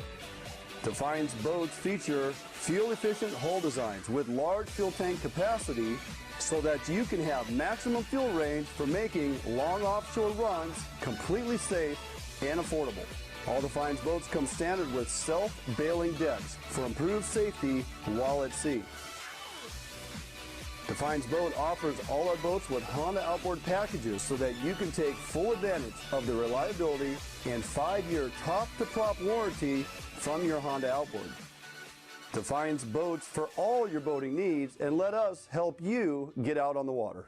Speaker 5: Defiance boats feature fuel-efficient hull designs with large fuel tank capacity so that you can have maximum fuel range for making long offshore runs completely safe and affordable. All Defiance boats come standard with self-bailing decks for improved safety while at sea. Defiance Boat offers all our boats with Honda outboard packages so that you can take full advantage of the reliability and 5-year top-to-prop warranty from your Honda outboard. Defiance Boats for all your boating needs, and let us help you get out on the water.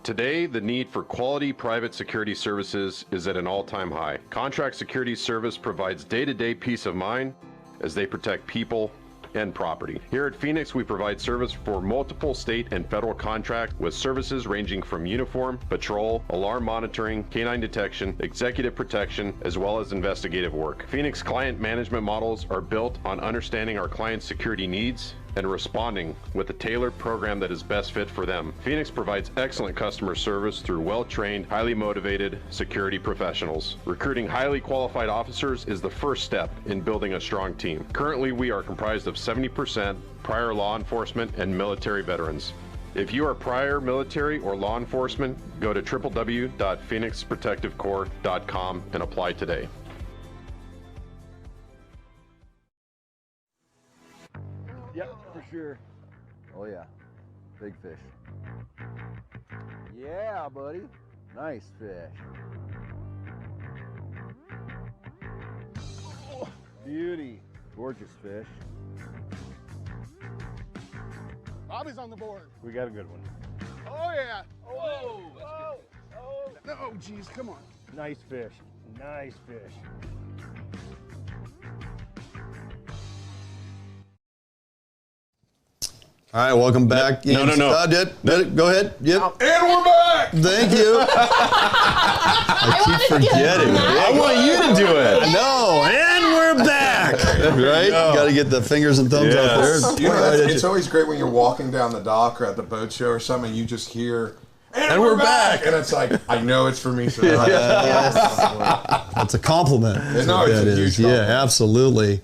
Speaker 2: Today, the need for quality private security services is at an all-time high. Contract Security Service provides day-to-day peace of mind as they protect people and property. Here at Phoenix, we provide service for multiple state and federal contracts with services ranging from uniform, patrol, alarm monitoring, canine detection, executive protection, as well as investigative work. Phoenix client management models are built on understanding our clients' security needs and responding with a tailored program that is best fit for them. Phoenix provides excellent customer service through well-trained, highly motivated security professionals. Recruiting highly qualified officers is the first step in building a strong team. Currently, we are comprised of 70% prior law enforcement and military veterans. If you are prior military or law enforcement, go to www.phoenixprotectivecorps.com and apply today.
Speaker 14: sure. Oh yeah, big fish. Yeah, buddy. Nice fish. Oh, beauty. Gorgeous fish.
Speaker 15: Bobby's on the board.
Speaker 14: We got a good one.
Speaker 15: Oh yeah. Oh. Oh. No, geez, come on.
Speaker 14: Nice fish. Nice fish.
Speaker 5: All right, welcome back.
Speaker 2: No.
Speaker 5: Did it? Go ahead. Yep.
Speaker 10: And we're back.
Speaker 5: Thank you. I keep forgetting.
Speaker 2: I want you to do it.
Speaker 5: No, and we're back. Right? Got to get the fingers and thumbs out there.
Speaker 10: You know, it's always great when you're walking down the dock or at the boat show or something, and you just hear, and we're back. And it's like, I know it's for me. So
Speaker 5: That's a compliment.
Speaker 10: No, it's a huge compliment.
Speaker 5: Yeah, absolutely.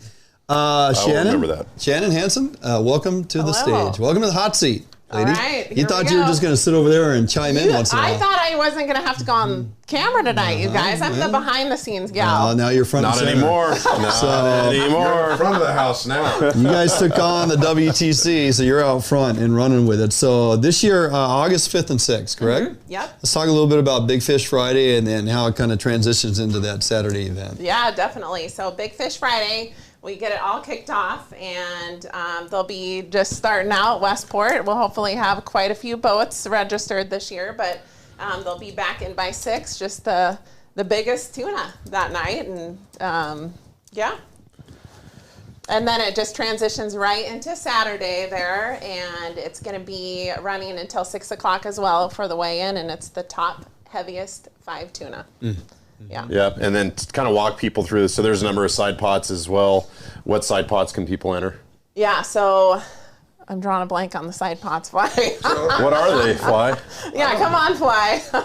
Speaker 5: Shannan,
Speaker 2: remember that.
Speaker 5: Shannan Hansen, welcome to the stage. Welcome to the hot seat, lady.
Speaker 16: All right,
Speaker 5: you thought you were just going to sit over there and chime in once in a while.
Speaker 16: I thought I wasn't going to have to go on camera tonight, you guys. I'm the behind-the-scenes gal.
Speaker 5: Now you're front and center.
Speaker 2: Not anymore.
Speaker 10: You're in front of the house now.
Speaker 5: You guys took on the WTC, so you're out front and running with it. So this year, August 5th and 6th, correct?
Speaker 16: Yep.
Speaker 5: Let's talk a little bit about Big Fish Friday and then how it kind of transitions into that Saturday event.
Speaker 16: Yeah, definitely. So Big Fish Friday, we get it all kicked off, and they'll be just starting out Westport. We'll hopefully have quite a few boats registered this year, but they'll be back in by 6, just the biggest tuna that night, and yeah. And then it just transitions right into Saturday there, and it's going to be running until 6 o'clock as well for the weigh-in, and it's the top heaviest 5 tuna. Yeah.
Speaker 2: Yep, and then kind of walk people through this. So there's a number of side pots as well. What side pots can people enter?
Speaker 16: Yeah, so I'm drawing a blank on the side pots. Fly.
Speaker 2: What are they, Fly?
Speaker 16: Yeah, come on, Fly.
Speaker 10: Man,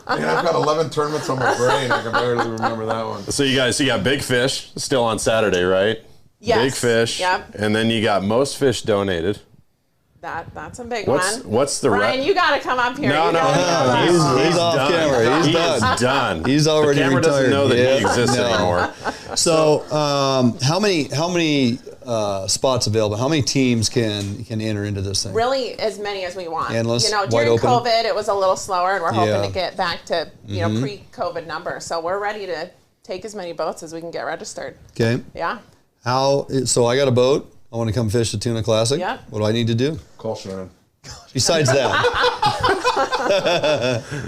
Speaker 10: I've got 11 tournaments on my brain. I can barely remember that one.
Speaker 2: So you got Big Fish still on Saturday, right?
Speaker 16: Yes.
Speaker 2: Big Fish.
Speaker 16: Yep.
Speaker 2: And then you got Most Fish Donated.
Speaker 16: That's a big one.
Speaker 2: What's the
Speaker 16: Brian, you got to come up here.
Speaker 2: No,
Speaker 5: he's off
Speaker 2: done.
Speaker 5: camera. He's
Speaker 2: done.
Speaker 5: He's already
Speaker 2: the camera
Speaker 5: retired.
Speaker 2: doesn't know that he exists anymore.
Speaker 5: So, how many spots available? How many teams can enter into this thing?
Speaker 16: Really, as many as we want.
Speaker 5: Endless,
Speaker 16: during
Speaker 5: wide open?
Speaker 16: COVID, it was a little slower, and we're hoping to get back to pre-COVID numbers. So we're ready to take as many boats as we can get registered.
Speaker 5: Okay.
Speaker 16: Yeah.
Speaker 5: So I got a boat. I want to come fish the Tuna Classic.
Speaker 16: Yep.
Speaker 5: What do I need to do?
Speaker 10: Call Shannan.
Speaker 5: Besides that.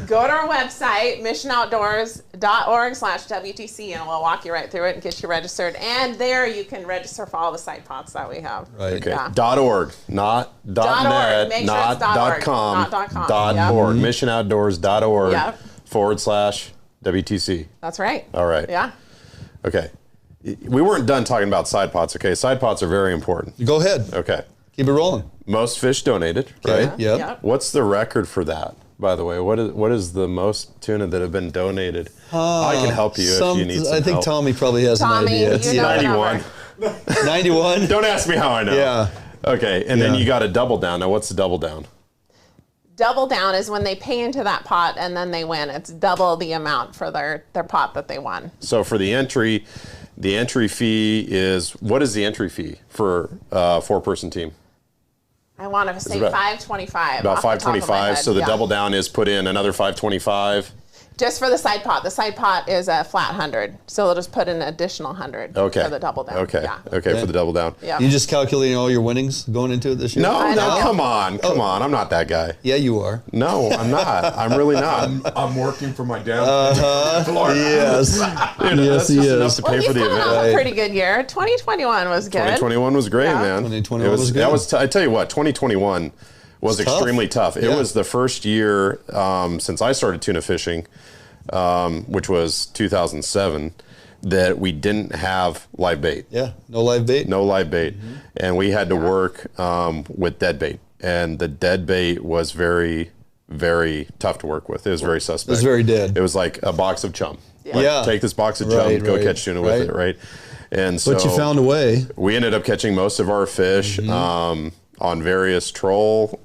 Speaker 16: Go to our website, missionoutdoors.org/WTC, and we'll walk you right through it and get you registered. And there you can register for all the side pots that we have.
Speaker 2: Right. Okay.
Speaker 16: Yeah.
Speaker 2: .org, not .net,
Speaker 16: Make sure
Speaker 2: not
Speaker 16: it's
Speaker 2: .com,
Speaker 16: not .com.
Speaker 2: .org.
Speaker 16: Yep.
Speaker 2: Missionoutdoors.org
Speaker 16: Yep.
Speaker 2: /WTC.
Speaker 16: That's right.
Speaker 2: All right.
Speaker 16: Yeah.
Speaker 2: Okay. We weren't done talking about side pots, okay? Side pots are very important.
Speaker 5: Go ahead.
Speaker 2: Okay.
Speaker 5: Keep it rolling.
Speaker 2: Most fish donated, right?
Speaker 5: Yeah. Yep.
Speaker 2: What's the record for that, by the way? What is the most tuna that have been donated? I can help you if you need some
Speaker 5: I think
Speaker 2: help.
Speaker 5: Tommy probably has an idea.
Speaker 16: You know
Speaker 2: 91.
Speaker 5: 91?
Speaker 2: Don't ask me how I know.
Speaker 5: Yeah.
Speaker 2: Okay, and then you got a double down. Now, what's the double down?
Speaker 16: Double down is when they pay into that pot and then they win. It's double the amount for their pot that they won.
Speaker 2: So for the entry fee is, what is the entry fee for a 4-person team?
Speaker 16: I want to say $525.
Speaker 2: About $525. So the
Speaker 16: yeah.
Speaker 2: double down is put in another $525.
Speaker 16: Just for the side pot. The side pot is a flat 100, so they'll just put an additional 100 for the double down.
Speaker 2: Okay.
Speaker 16: Yeah.
Speaker 2: Okay, for the double down.
Speaker 16: Yeah.
Speaker 5: You just calculating all your winnings going into it this year?
Speaker 2: No, come on. I'm not that guy.
Speaker 5: Yeah, you are.
Speaker 2: No, I'm not. I'm really not.
Speaker 10: I'm working for my dad.
Speaker 5: Yes. Yes, he is.
Speaker 2: Enough to pay for the event.
Speaker 16: A pretty good year. 2021 was good.
Speaker 2: 2021 was great, man.
Speaker 5: 2021 was good.
Speaker 2: I tell you what, 2021 was extremely tough. It was the first year since I started tuna fishing, which was 2007, that we didn't have live bait.
Speaker 5: Yeah, no live bait.
Speaker 2: No live bait. And we had to work with dead bait. And the dead bait was very, very tough to work with. It was very suspect.
Speaker 5: It was very dead.
Speaker 2: It was like a box of chum.
Speaker 5: Yeah.
Speaker 2: Like, take this box of chum, go catch tuna with it, right? And so
Speaker 5: but you found a way.
Speaker 2: We ended up catching most of our fish on various troll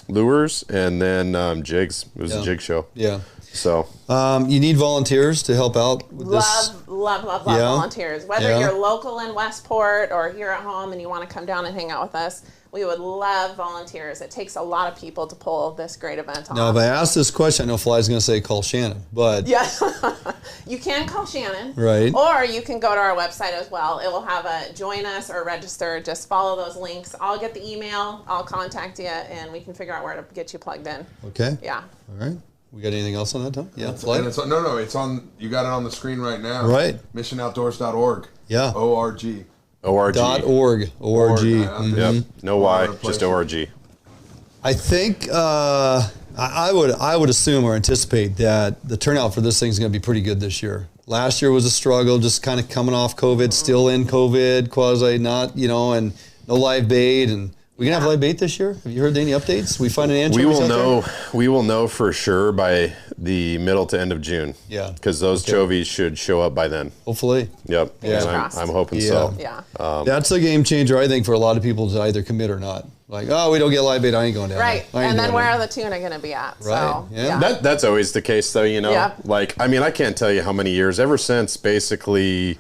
Speaker 2: lures and then jigs. It was a jig show.
Speaker 5: Yeah.
Speaker 2: So
Speaker 5: you need volunteers to help out with this.
Speaker 16: love
Speaker 5: Yeah.
Speaker 16: volunteers. Whether
Speaker 5: Yeah.
Speaker 16: you're local in Westport or here at home and you want to come down and hang out with us, we would love volunteers. It takes a lot of people to pull this great event off.
Speaker 5: Now, if I ask this question, I know Fly's going to say call Shannan, but
Speaker 16: Yeah, you can call Shannan.
Speaker 5: Right.
Speaker 16: Or you can go to our website as well. It will have a join us or register. Just follow those links. I'll get the email. I'll contact you, and we can figure out where to get you plugged in.
Speaker 5: okay.
Speaker 16: Yeah.
Speaker 5: All right. We got anything else on that, Tom? Yeah,
Speaker 10: And
Speaker 5: Fly.
Speaker 10: it's no, it's on. You got it on the screen right now.
Speaker 5: Right.
Speaker 10: Missionoutdoors.org.
Speaker 5: Yeah.
Speaker 10: ORG.
Speaker 2: ORG.
Speaker 5: .org. ORG.
Speaker 2: Yep. No Y, just ORG.
Speaker 5: I think I would assume or anticipate that the turnout for this thing is going to be pretty good this year. Last year was a struggle, just kind of coming off COVID, still in COVID, quasi not, and no live bait. And we gonna have live bait this year? Have you heard any updates? We find an answer.
Speaker 2: We will know for sure by the middle to end of June.
Speaker 5: Yeah.
Speaker 2: Because those chovies should show up by then.
Speaker 5: Hopefully.
Speaker 2: Yep.
Speaker 5: Yeah.
Speaker 2: And I'm hoping so.
Speaker 16: Yeah.
Speaker 5: That's a game changer, I think, for a lot of people to either commit or not. Like, oh, we don't get live bait, I ain't going down
Speaker 16: Right.
Speaker 5: there. I ain't
Speaker 16: And then
Speaker 5: doing
Speaker 16: where
Speaker 5: it.
Speaker 16: are the tuna going to be at?
Speaker 5: Right.
Speaker 16: So,
Speaker 5: Yeah.
Speaker 2: That's always the case, though,
Speaker 16: Yeah.
Speaker 2: Like, I mean, I can't tell you how many years, ever since basically,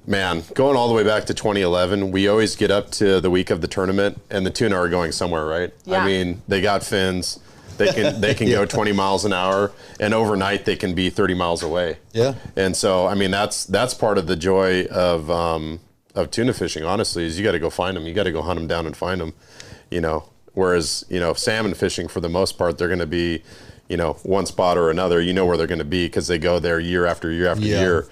Speaker 2: man, going all the way back to 2011, we always get up to the week of the tournament, and the tuna are going somewhere, right?
Speaker 16: Yeah.
Speaker 2: I mean, they got fins. They can go 20 miles an hour, and overnight they can be 30 miles away.
Speaker 5: Yeah.
Speaker 2: And so, I mean, that's part of the joy of tuna fishing, honestly, is you got to go find them. You got to go hunt them down and find them, Whereas, salmon fishing, for the most part, they're going to be, one spot or another. You know where they're going to be because they go there year after year after year.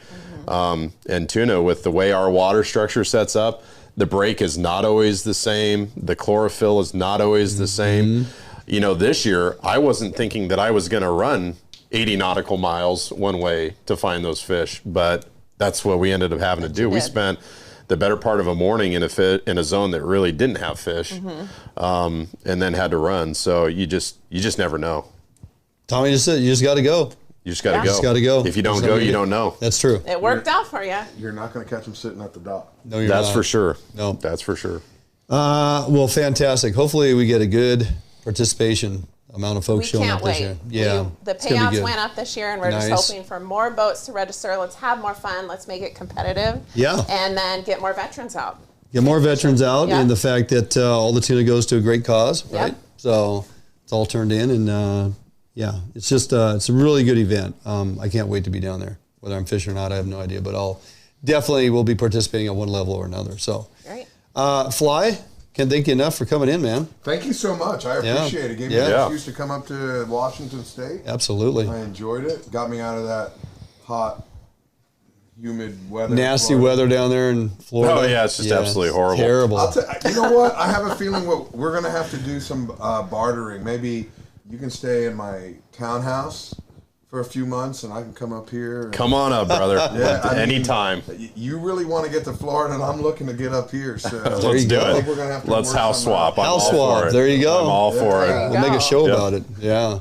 Speaker 2: And tuna, with the way our water structure sets up, the break is not always the same. The chlorophyll is not always the same. This year, I wasn't thinking that I was going to run 80 nautical miles one way to find those fish, but that's what we ended up having to do. We spent the better part of a morning in a zone that really didn't have fish, and then had to run. So you just never know.
Speaker 5: Tommy just said, you just got to go.
Speaker 2: You just got to go.
Speaker 5: Just got to go.
Speaker 2: If you don't go, you don't know.
Speaker 5: That's true.
Speaker 16: It worked out for you.
Speaker 10: You're not going to catch them sitting at the dock.
Speaker 5: No, you're
Speaker 2: That's
Speaker 5: not.
Speaker 2: for sure.
Speaker 5: No.
Speaker 2: That's for sure.
Speaker 5: Well, fantastic. Hopefully we get a good participation amount of folks
Speaker 16: We
Speaker 5: showing
Speaker 16: can't
Speaker 5: up this
Speaker 16: wait.
Speaker 5: year. Yeah.
Speaker 16: The
Speaker 5: it's gonna be
Speaker 16: payouts
Speaker 5: good.
Speaker 16: went up this year, and we're
Speaker 5: Nice.
Speaker 16: just hoping for more boats to register. Let's have more fun. Let's make it competitive.
Speaker 5: Yeah.
Speaker 16: And then get more veterans out.
Speaker 5: Get more veterans out,
Speaker 16: Yeah.
Speaker 5: and the fact that all the tuna goes to a great cause, right?
Speaker 16: Yep.
Speaker 5: So it's all turned in, and it's just it's a really good event. I can't wait to be down there. Whether I'm fishing or not, I have no idea, but I'll definitely will be participating at one level or another. So,
Speaker 16: Great.
Speaker 5: Fly, can't thank you enough for coming in, man.
Speaker 10: Thank you so much. I appreciate it. Gave me an excuse to come up to Washington State.
Speaker 5: Absolutely.
Speaker 10: I enjoyed it. Got me out of that hot, humid weather.
Speaker 5: Nasty weather down there in Florida.
Speaker 2: Oh, yeah, it's just absolutely horrible.
Speaker 5: Terrible.
Speaker 10: You know what? I have a feeling we're going to have to do some bartering. Maybe you can stay in my townhouse for a few months, and I can come up here.
Speaker 2: Come on up, brother. Anytime.
Speaker 10: You really want to get to Florida, and I'm looking to get up here. So
Speaker 2: Let's do
Speaker 10: I think
Speaker 2: it.
Speaker 10: we're gonna have to
Speaker 2: Let's
Speaker 10: work
Speaker 2: house
Speaker 10: something out.
Speaker 2: swap. I'm
Speaker 5: House
Speaker 2: all
Speaker 5: swap.
Speaker 2: for it.
Speaker 5: There you go.
Speaker 2: I'm all for
Speaker 16: There
Speaker 2: it.
Speaker 16: you
Speaker 5: We'll make
Speaker 16: go.
Speaker 5: a show
Speaker 2: Yep.
Speaker 5: about it. Yeah.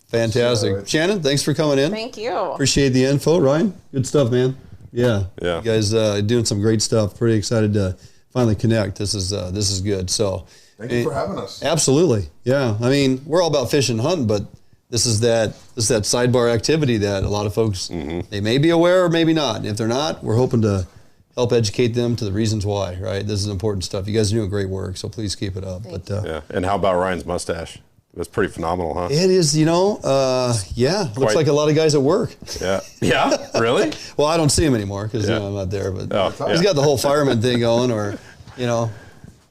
Speaker 5: Fantastic. Shannan, thanks for coming in.
Speaker 16: Thank you.
Speaker 5: Appreciate the info. Ryan, good stuff, man. Yeah.
Speaker 2: Yeah.
Speaker 5: You guys doing some great stuff. Pretty excited to finally connect. This is good. So
Speaker 10: Thank you for having us.
Speaker 5: Absolutely. Yeah. I mean, we're all about fishing and hunting, but this is that sidebar activity that a lot of folks, they may be aware or maybe not. And if they're not, we're hoping to help educate them to the reasons why, right? This is important stuff. You guys are doing great work, so please keep it up.
Speaker 2: Yeah. And how about Ryan's mustache? That's pretty phenomenal, huh?
Speaker 5: It is, looks
Speaker 2: Quite-
Speaker 5: like a lot of guys at work.
Speaker 2: Yeah. Yeah? Really?
Speaker 5: Well, I don't see him anymore because I'm not there, but he's
Speaker 2: yeah.
Speaker 5: got the whole fireman thing going, or,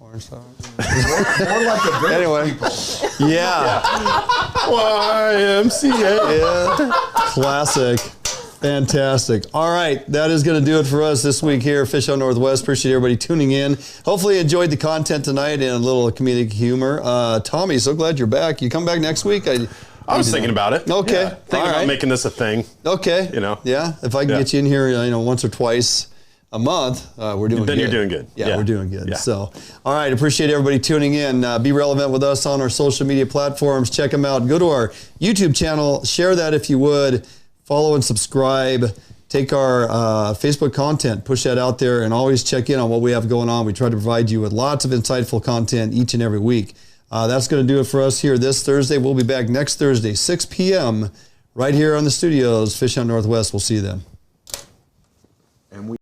Speaker 5: orange flower.
Speaker 10: More like the village
Speaker 5: Anyway.
Speaker 10: people.
Speaker 5: Yeah.
Speaker 2: YMCA.
Speaker 5: Yeah. Classic. Fantastic. All right. That is going to do it for us this week here at Fish on Northwest. Appreciate everybody tuning in. Hopefully you enjoyed the content tonight and a little comedic humor. Tommy, so glad you're back. You come back next week?
Speaker 2: I was thinking about it.
Speaker 5: Okay.
Speaker 2: Yeah. Thinking about making this a thing.
Speaker 5: Okay. Yeah. If I can get you in here, once or twice a month, we're doing good.
Speaker 2: Then you're doing good.
Speaker 5: Yeah, we're doing good.
Speaker 2: Yeah.
Speaker 5: So, all right. Appreciate everybody tuning in. Be relevant with us on our social media platforms. Check them out. Go to our YouTube channel. Share that if you would. Follow and subscribe. Take our Facebook content, push that out there, and always check in on what we have going on. We try to provide you with lots of insightful content each and every week. That's going to do it for us here this Thursday. We'll be back next Thursday, 6 p.m., right here on the studios, Fish on Northwest. We'll see you then.
Speaker 10: and we